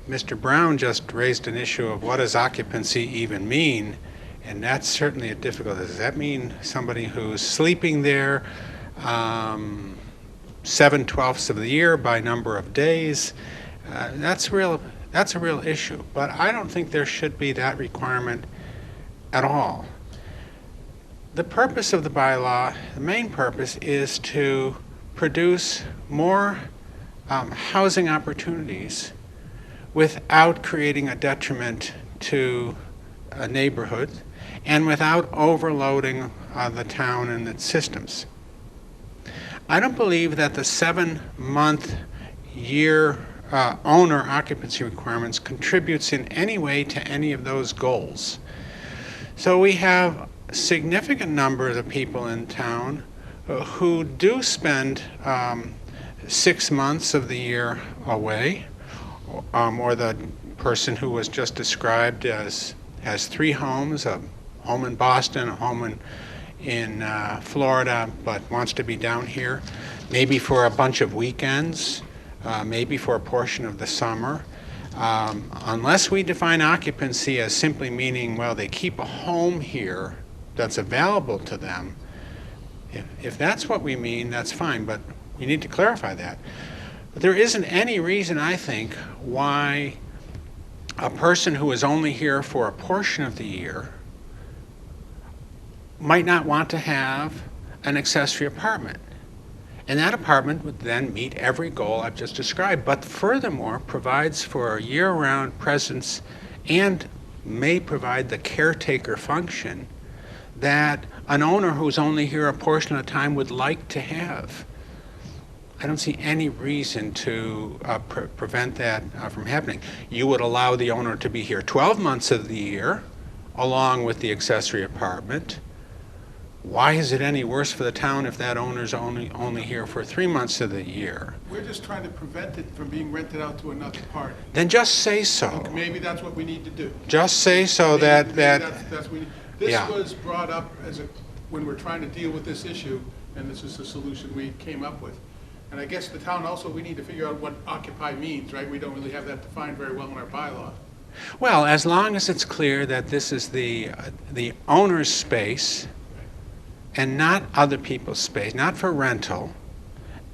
Mr. Brown just raised an issue of what does occupancy even mean, and that's certainly a difficult. Does that mean somebody who's sleeping there 7/12 of the year by number of days? That's a real issue, but I don't think there should be that requirement at all. The purpose of the bylaw, the main purpose, is to produce more housing opportunities without creating a detriment to a neighborhood and without overloading the town and its systems. I don't believe that the 7-month year owner occupancy requirements contributes in any way to any of those goals. So we have a significant number of the people in town who do spend 6 months of the year away, or the person who was just described as has 3 homes, a home in Boston, a home in Florida, but wants to be down here, maybe for a bunch of weekends, maybe for a portion of the summer. Unless we define occupancy as simply meaning, well, they keep a home here that's available to them, if that's what we mean, that's fine, but we need to clarify that. But there isn't any reason, I think, why a person who is only here for a portion of the year might not want to have an accessory apartment. And that apartment would then meet every goal I've just described, but furthermore provides for a year-round presence and may provide the caretaker function that an owner who's only here a portion of the time would like to have. I don't see any reason to prevent that from happening. You would allow the owner to be here 12 months of the year, along with the accessory apartment, why is it any worse for the town if that owner's only here for 3 months of the year? We're just trying to prevent it from being rented out to another party. Then just say so. And maybe that's what we need to do. Just say so Maybe that, that's what we need. This yeah. was brought up when we're trying to deal with this issue, and this is the solution we came up with. And I guess the town also, we need to figure out what occupy means, right? We don't really have that defined very well in our bylaw. well, as long as it's clear that this is the owner's space and not other people's space, not for rental,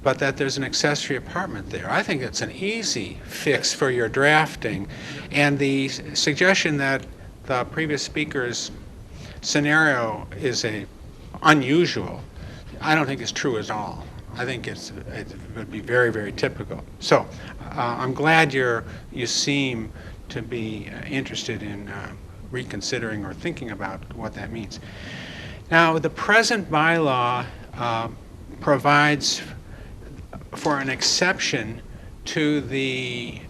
but that there's an accessory apartment there. I think it's an easy fix for your drafting. And the suggestion that the previous speaker's scenario is unusual, I don't think it's true at all. I think it would be very, very typical. So I'm glad you seem to be interested in reconsidering or thinking about what that means. Now, the present bylaw provides for an exception to the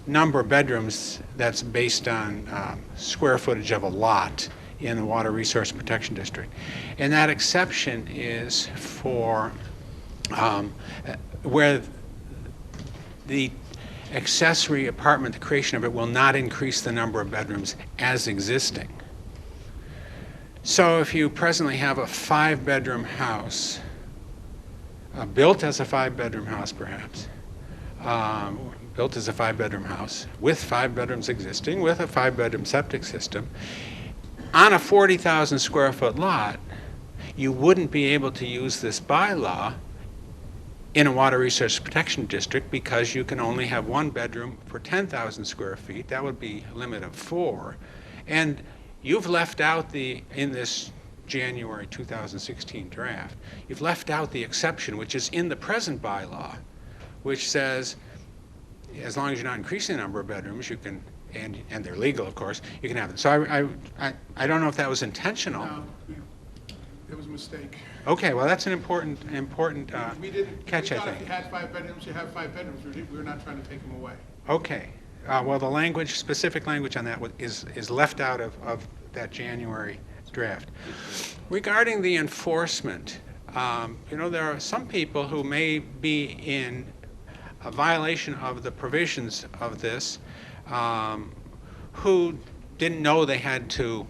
number of bedrooms that's based on square footage of a lot in the Water Resource Protection District. And that exception is for where the accessory apartment, the creation of it, will not increase the number of bedrooms as existing. So if you presently have a 5-bedroom house, built as a 5-bedroom house perhaps, built as a 5-bedroom house with 5 bedrooms existing, with a 5-bedroom septic system, on a 40,000 square foot lot, you wouldn't be able to use this bylaw in a water resource protection district because you can only have 1 bedroom for 10,000 square feet. That would be a limit of 4. And you've left out in this January 2016 draft, you've left out the exception, which is in the present bylaw, which says as long as you're not increasing the number of bedrooms, you can, and they're legal, of course, you can have it. So I don't know if that was intentional. No, it was a mistake. Okay, well, that's an important catch, I We thought if think. you had 5 bedrooms, you have 5 bedrooms. We were not trying to take them away. Okay. Well, the language, specific language on that is left out of that January draft. Regarding the enforcement, there are some people who may be in a violation of the provisions of this who didn't know they had to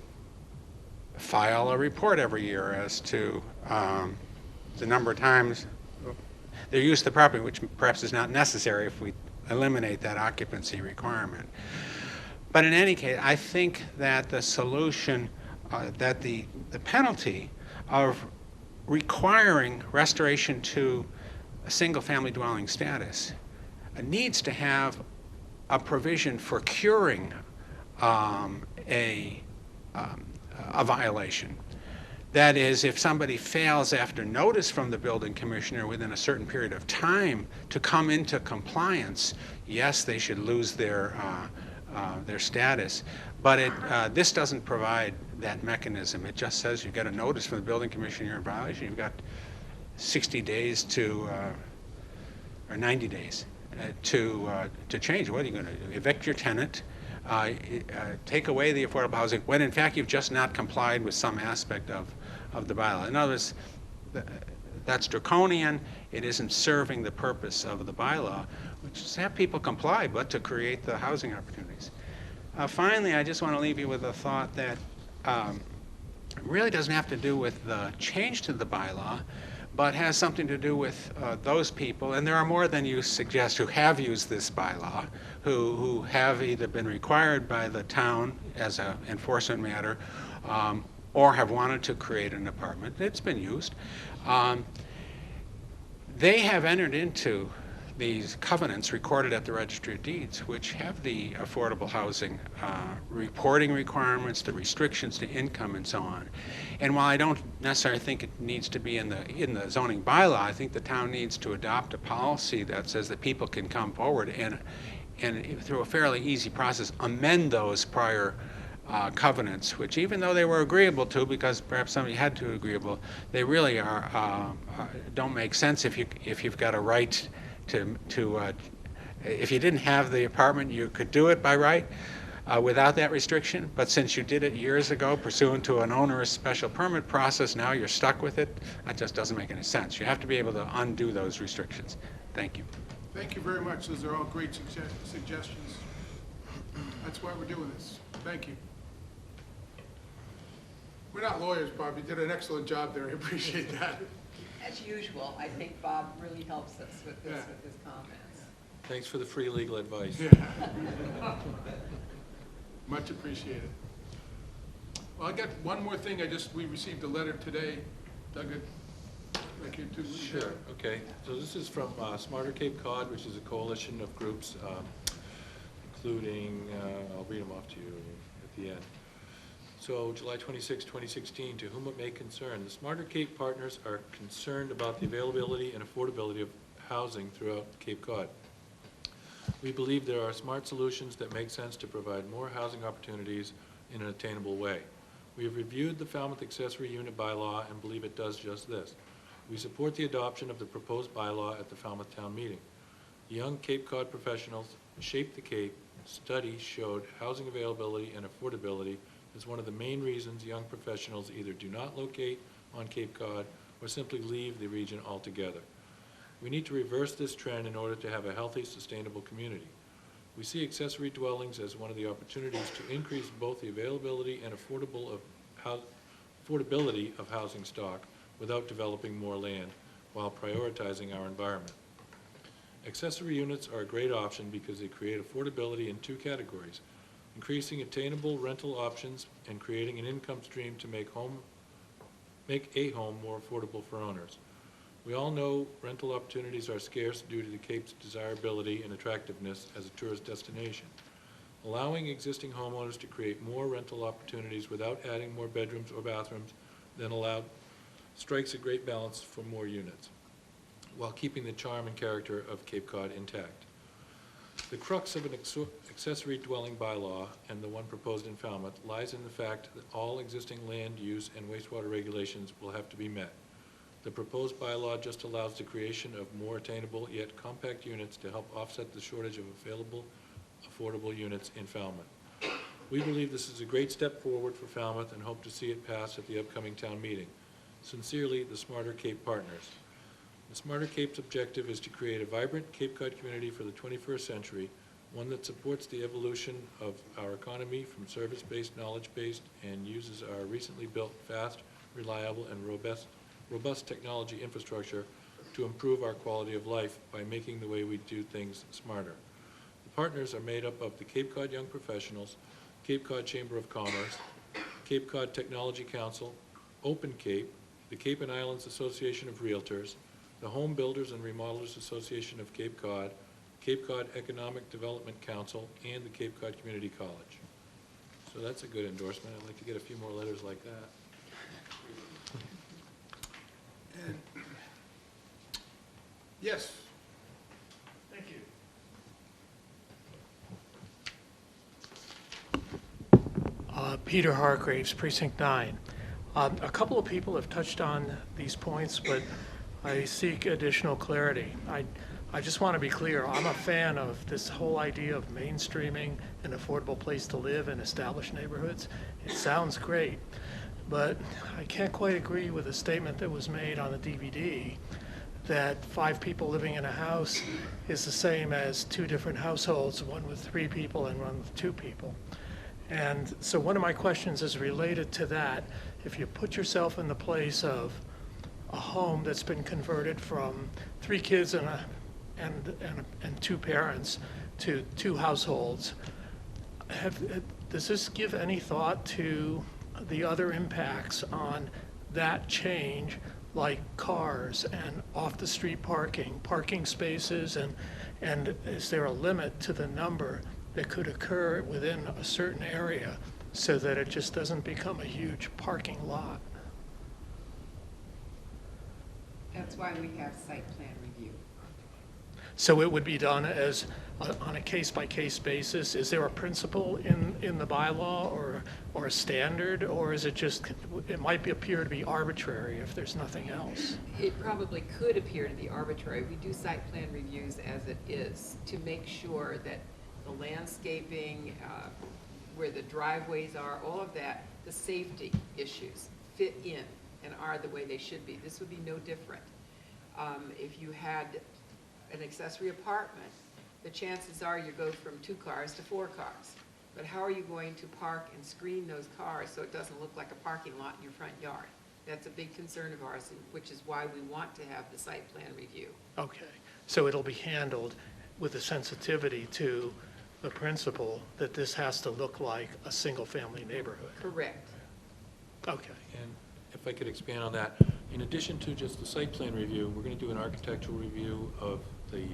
file a report every year as to the number of times their use of the property, which perhaps is not necessary if we eliminate that occupancy requirement. But in any case, I think that the solution, that the penalty of requiring restoration to a single-family dwelling status needs to have a provision for curing a violation. That is, if somebody fails after notice from the building commissioner within a certain period of time to come into compliance, yes, they should lose their status. But this doesn't provide that mechanism. It just says you get a notice from the building commissioner you're in violation. You've got 60 days or 90 days to change. What are you going to do? Evict your tenant? Take away the affordable housing when in fact you've just not complied with some aspect of the bylaw. In other words, that's draconian. It isn't serving the purpose of the bylaw, which is to have people comply, but to create the housing opportunities. Finally, I just want to leave you with a thought that it really doesn't have to do with the change to the bylaw, but has something to do with those people, and there are more than you suggest, who have used this bylaw, who have either been required by the town as an enforcement matter or have wanted to create an apartment. It's been used. They have entered into these covenants recorded at the Registry of Deeds, which have the affordable housing reporting requirements, the restrictions to income, and so on. And while I don't necessarily think it needs to be in the zoning bylaw, I think the town needs to adopt a policy that says that people can come forward and through a fairly easy process amend those prior covenants, which even though they were agreeable to, because perhaps somebody had to agreeable, they really don't make sense if you've got a right to if you didn't have the apartment, you could do it by right. without that restriction, but since you did it years ago pursuant to an onerous special permit process, now you're stuck with it. That just doesn't make any sense. You have to be able to undo those restrictions. Thank you. Thank you very much. Those are all great suggestions. That's why we're doing this. Thank you. We're not lawyers, Bob. You did an excellent job there. I appreciate that. As usual, I think Bob really helps us with this, with his comments. Thanks for the free legal advice. Yeah. Much appreciated. Well, I got one more thing. We received a letter today. Doug, I'd like you to. Sure, okay. So this is from Smarter Cape Cod, which is a coalition of groups, including, I'll read them off to you at the end. So July 26, 2016, to whom it may concern, the Smarter Cape partners are concerned about the availability and affordability of housing throughout Cape Cod. We believe there are smart solutions that make sense to provide more housing opportunities in an attainable way. We have reviewed the Falmouth accessory unit bylaw and believe it does just this. We support the adoption of the proposed bylaw at the Falmouth Town Meeting. Young Cape Cod professionals Shape the Cape study showed housing availability and affordability is one of the main reasons young professionals either do not locate on Cape Cod or simply leave the region altogether. We need to reverse this trend in order to have a healthy, sustainable community. We see accessory dwellings as one of the opportunities to increase both the availability and affordability of housing stock without developing more land while prioritizing our environment. Accessory units are a great option because they create affordability in two categories: increasing attainable rental options and creating an income stream to make a home more affordable for owners. We all know rental opportunities are scarce due to the Cape's desirability and attractiveness as a tourist destination. Allowing existing homeowners to create more rental opportunities without adding more bedrooms or bathrooms than allowed strikes a great balance for more units, while keeping the charm and character of Cape Cod intact. The crux of an accessory dwelling bylaw, and the one proposed in Falmouth, lies in the fact that all existing land use and wastewater regulations will have to be met. The proposed bylaw just allows the creation of more attainable yet compact units to help offset the shortage of available affordable units in Falmouth. We believe this is a great step forward for Falmouth and hope to see it pass at the upcoming town meeting. Sincerely, the Smarter Cape partners. The Smarter Cape's objective is to create a vibrant Cape Cod community for the 21st century, one that supports the evolution of our economy from service-based, knowledge-based, and uses our recently built, fast, reliable, and robust technology infrastructure to improve our quality of life by making the way we do things smarter. The partners are made up of the Cape Cod Young Professionals, Cape Cod Chamber of Commerce, Cape Cod Technology Council, Open Cape, the Cape and Islands Association of Realtors, the Home Builders and Remodelers Association of Cape Cod Economic Development Council, and the Cape Cod Community College. So that's a good endorsement. I'd like to get a few more letters like that. And yes. Thank you. Peter Hargraves, Precinct 9. A couple of people have touched on these points, but I seek additional clarity. I just want to be clear. I'm a fan of this whole idea of mainstreaming an affordable place to live in established neighborhoods. It sounds great, but I can't quite agree with the statement that was made on the DVD that 5 people living in a house is the same as 2 different households, one with 3 people and one with 2 people. And so one of my questions is related to that. If you put yourself in the place of a home that's been converted from 3 kids and 2 parents to 2 households, does this give any thought to the other impacts on that change, like cars and off-the-street parking spaces, and is there a limit to the number that could occur within a certain area so that it just doesn't become a huge parking lot? That's why we have site plan review. So it would be done as on a case-by-case basis? Is there a principle in the bylaw or a standard, or is it just, it might appear to be arbitrary if there's nothing else? It probably could appear to be arbitrary. We do site plan reviews as it is to make sure that the landscaping, where the driveways are, all of that, the safety issues fit in and are the way they should be. This would be no different. If you had an accessory apartment, the chances are you go from 2 cars to 4 cars. But how are you going to park and screen those cars so it doesn't look like a parking lot in your front yard? That's a big concern of ours, which is why we want to have the site plan review. Okay, so it'll be handled with a sensitivity to the principle that this has to look like a single-family neighborhood. Correct. Okay. And if I could expand on that, in addition to just the site plan review, we're going to do an architectural review of the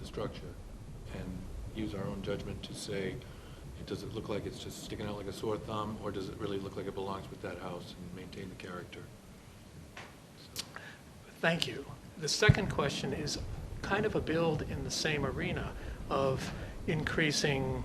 structure and use our own judgment to say, does it look like it's just sticking out like a sore thumb, or does it really look like it belongs with that house and maintain the character? So. Thank you. The second question is kind of a build in the same arena of increasing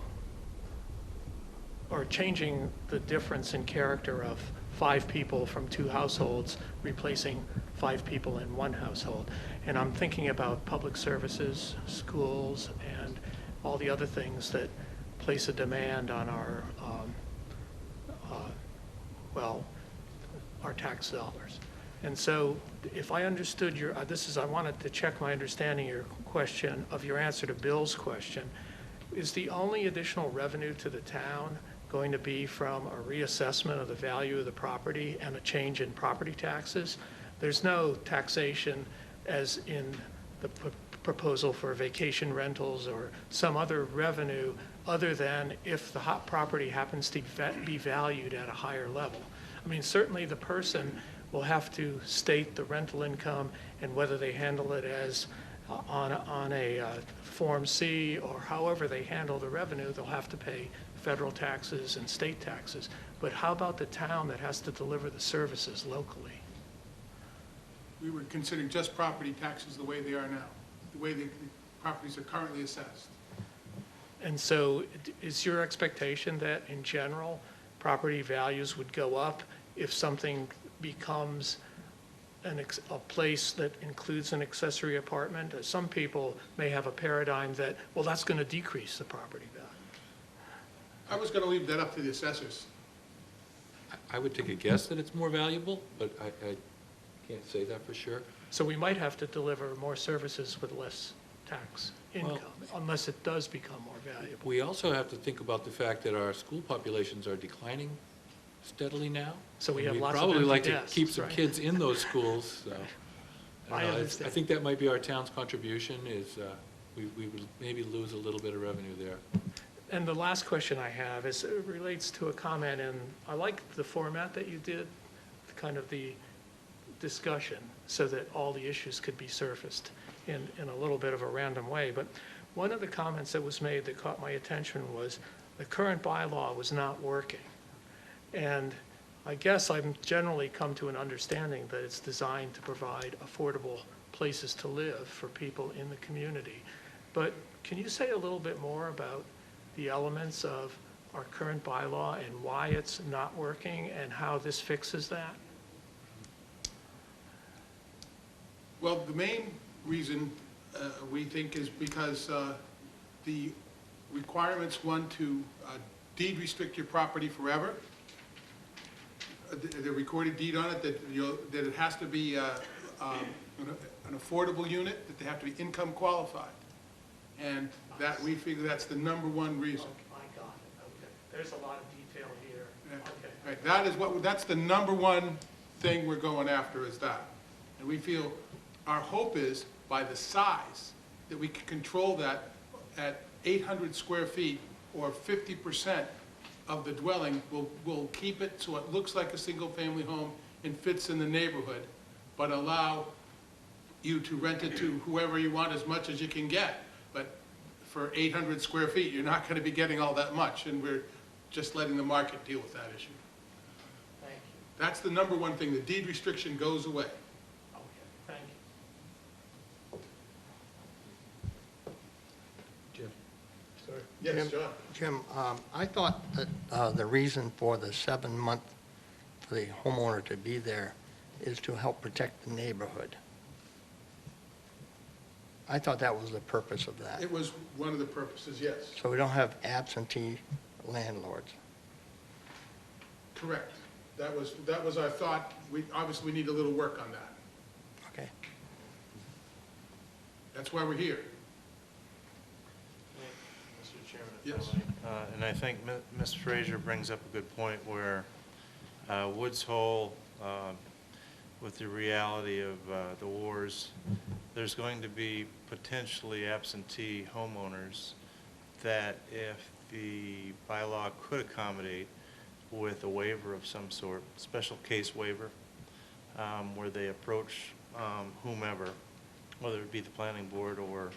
or changing the difference in character of 5 people from 2 households, replacing 5 people in 1 household. And I'm thinking about public services, schools, and all the other things that place a demand on our, our tax dollars. And so if I understood your, I wanted to check my understanding of your question, of your answer to Bill's question. Is the only additional revenue to the town going to be from a reassessment of the value of the property and a change in property taxes? There's no taxation as in the proposal for vacation rentals or some other revenue other than if the hot property happens to be valued at a higher level. I mean, certainly the person will have to state the rental income and whether they handle it as on a Form C or however they handle the revenue, they'll have to pay federal taxes and state taxes. But how about the town that has to deliver the services locally? We were considering just property taxes the way they are now, the way the properties are currently assessed. And so is your expectation that in general, property values would go up if something becomes a place that includes an accessory apartment? Some people may have a paradigm that, well, that's going to decrease the property value. I was going to leave that up to the assessors. I would take a guess that it's more valuable, but I can't say that for sure. So we might have to deliver more services with less tax income, unless it does become more valuable. We also have to think about the fact that our school populations are declining steadily now. So we have We'd lots of probably empty like to desks, keep some right? kids in those schools, so. I I understand. think that might be our town's contribution, is we would maybe lose a little bit of revenue there. And the last question I have is, it relates to a comment, and I like the format that you did, kind of the discussion, so that all the issues could be surfaced in a little bit of a random way. But one of the comments that was made that caught my attention was the current bylaw was not working. And I guess I've generally come to an understanding that it's designed to provide affordable places to live for people in the community. But can you say a little bit more about the elements of our current bylaw and why it's not working and how this fixes that? Well, the main reason we think is because the requirements want to deed restrict your property forever. The recorded deed on it that it has to be an affordable unit, that they have to be income qualified. And that we figure that's the #1 reason. Oh, I got it, okay. There's a lot of detail here. Okay. Right, that is that's the #1 thing we're going after, is that. And we feel, our hope is, by the size, that we can control that at 800 square feet, or 50% of the dwelling, will keep it so it looks like a single-family home and fits in the neighborhood, but allow you to rent it to whoever you want as much as you can get. But for 800 square feet, you're not going to be getting all that much, and we're just letting the market deal with that issue. Thank you. That's the #1 thing. The deed restriction goes away. Okay, thank you. Jim? Sorry. Yes, John? Jim, I thought that the reason for the 7-month for the homeowner to be there is to help protect the neighborhood. I thought that was the purpose of that. It was one of the purposes, yes. So we don't have absentee landlords. Correct. That was our thought. Obviously, we need a little work on that. Okay. That's why we're here. Mr. Chairman, Yes. and I think Ms. Fraser brings up a good point where Woods Hole, with the reality of the wars, there's going to be potentially absentee homeowners that if the bylaw could accommodate with a waiver of some sort, special case waiver, where they approach whomever, whether it be the planning board or,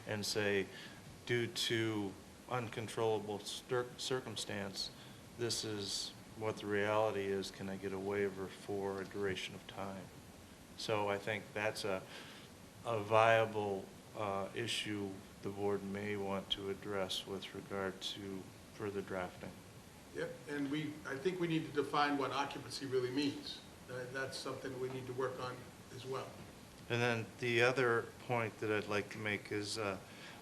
and say, due to uncontrollable circumstance, this is what the reality is, can I get a waiver for a duration of time? So I think that's a viable issue the board may want to address with regard to further drafting. Yep, and I think we need to define what occupancy really means. That's something we need to work on as well. And then the other point that I'd like to make is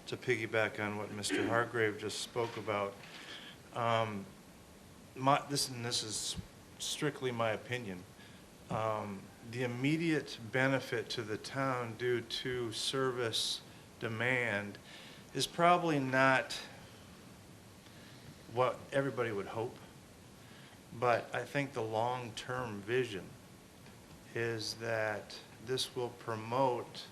to piggyback on what Mr. Hargrave just spoke about. This is strictly my opinion. The immediate benefit to the town due to service demand is probably not what everybody would hope, but I think the long-term vision is that this will promote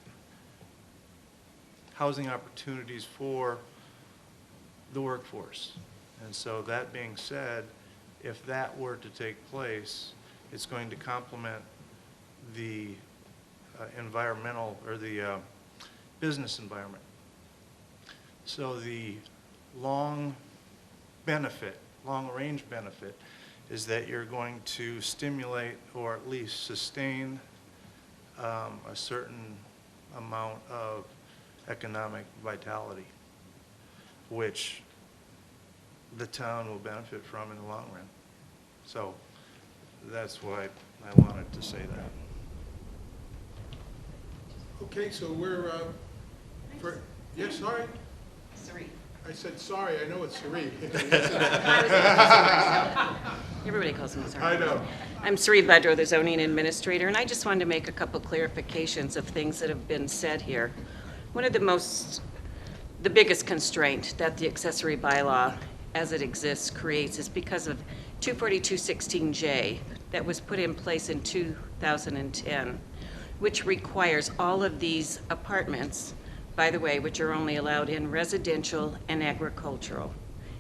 housing opportunities for the workforce. And so that being said, if that were to take place, it's going to complement the environmental or the business environment. So the long range benefit is that you're going to stimulate or at least sustain a certain amount of economic vitality, which the town will benefit from in the long run. So that's why I wanted to say that. Okay, so we're, yes, sorry? Sorry. I said sorry, I know it's Sari. Everybody calls me Sari. I know. I'm Sari Bedro, the zoning administrator, and I just wanted to make a couple clarifications of things that have been said here. One of the biggest constraint that the accessory bylaw as it exists creates is because of 24216J that was put in place in 2010, which requires all of these apartments, by the way, which are only allowed in residential and agricultural,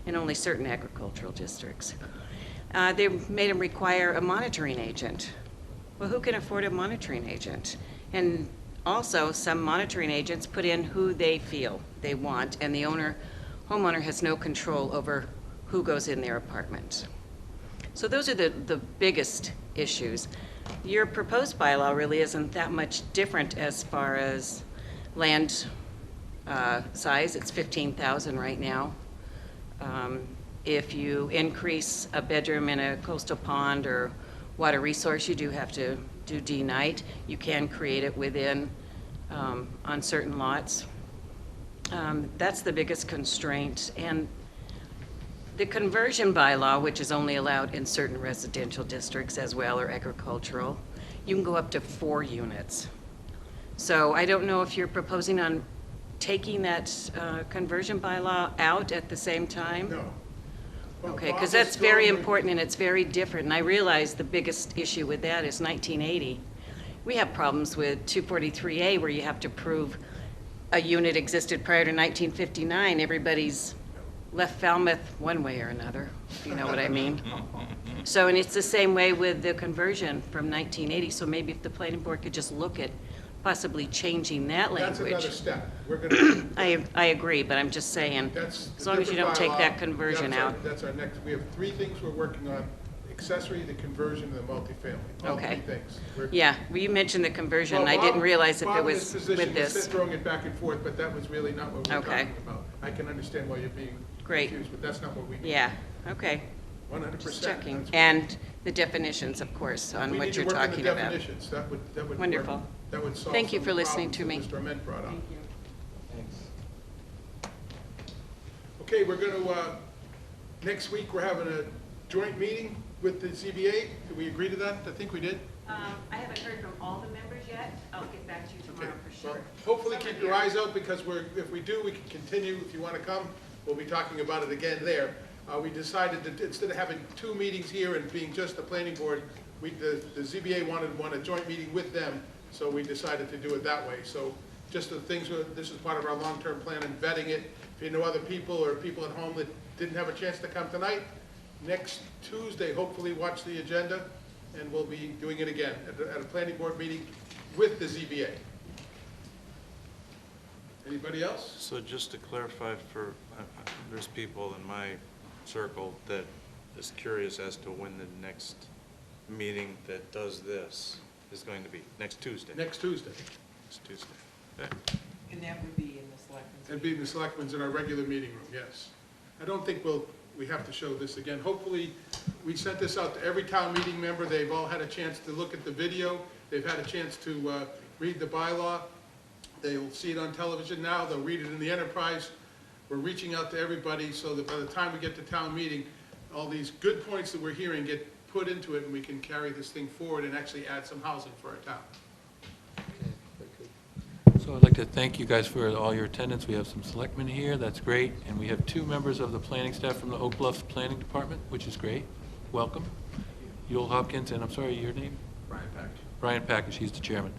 in only certain agricultural districts. They made them require a monitoring agent. Well, who can afford a monitoring agent? And also, some monitoring agents put in who they feel they want, and the homeowner has no control over who goes in their apartment. So those are the biggest issues. Your proposed bylaw really isn't that much different as far as land size. It's 15,000 right now. If you increase a bedroom in a coastal pond or water resource, you do have to do D-night. You can create it within, on certain lots. That's the biggest constraint. And the conversion bylaw, which is only allowed in certain residential districts as well, or agricultural, you can go up to 4 units. So I don't know if you're proposing on taking that conversion bylaw out at the same time? No. Well, Okay, Bob because is that's still very in- important and it's very different. And I realize the biggest issue with that is 1980. We have problems with 243A where you have to prove a unit existed prior to 1959. Everybody's left Falmouth one way or another, if you know what I mean. So, and it's the same way with the conversion from 1980. So maybe if the planning board could just look at possibly changing that That's language. another step. We're gonna, I agree, but I'm just saying, that's. as the long as you don't different take that bylaw. conversion That's our- out. That's our next, we have 3 things we're working on: accessory, the conversion, and the multifamily. All Okay. 3 things. We're- Yeah, well, you mentioned the conversion. Well, I didn't Bob- realize if Bob it in was his position with is this. throwing it back and forth, but that was really not what we were Okay. talking about. I can understand why you're being Great. confused, but that's not what we need. Yeah, okay, 100%. just checking. That's- And the definitions, of course, on what you're talking We need to work on about. the definitions. That would work. Wonderful. That would solve Thank you some for listening problems to that me. Mr. Ament brought up. Thank you. Okay, we're going to, next week, we're having a joint meeting with the ZBA? Did we agree to that? I think we did. I haven't heard from all the members yet. I'll get back to you tomorrow for Well, sure. hopefully keep your eyes out, because if we do, we can continue. If you want to come, we'll be talking about it again there. We decided that instead of having 2 meetings here and being just the planning board, the ZBA wanted a joint meeting with them, so we decided to do it that way. So just the things, this is part of our long-term plan and vetting it. If you know other people or people at home that didn't have a chance to come tonight, next Tuesday, hopefully watch the agenda, and we'll be doing it again at a planning board meeting with the ZBA. Anybody else? So just to clarify, there's people in my circle that is curious as to when the next meeting that does this is going to be. Next Tuesday? Next Tuesday. Next Tuesday. Okay. And that would be in the selectmen's. It'd be in the selectmen's in our regular meeting room, yes. I don't think we have to show this again. Hopefully, we sent this out to every town meeting member. They've all had a chance to look at the video. They've had a chance to read the bylaw. They'll see it on television now. They'll read it in the enterprise. We're reaching out to everybody so that by the time we get to town meeting, all these good points that we're hearing get put into it, and we can carry this thing forward and actually add some housing for our town. So I'd like to thank you guys for all your attendance. We have some selectmen here, that's great. And we have 2 members of the planning staff from the Oak Bluff Planning Department, which is great. Welcome. Yul Hopkins, and I'm sorry, your name? Brian Pack. Brian Packish, he's the chairman.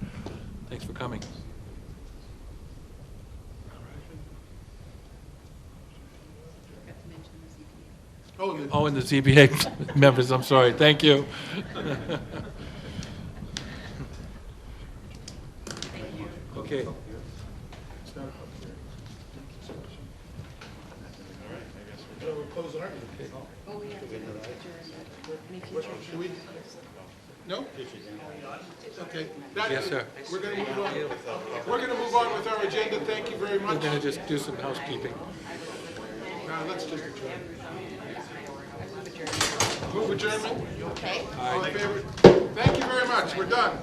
Thanks for coming. Oh, and the ZBA members, I'm sorry, thank you. Okay. We'll close our meeting. Oh, we have to adjourn. Any What, future? should we? No? Okay. Yes, sir. We're gonna move on. We're gonna move on with our agenda. Thank you very We're much. going to just do some housekeeping. Now, let's just adjourn. Move adjournment. Okay. All in favor? Thank you very much. We're done.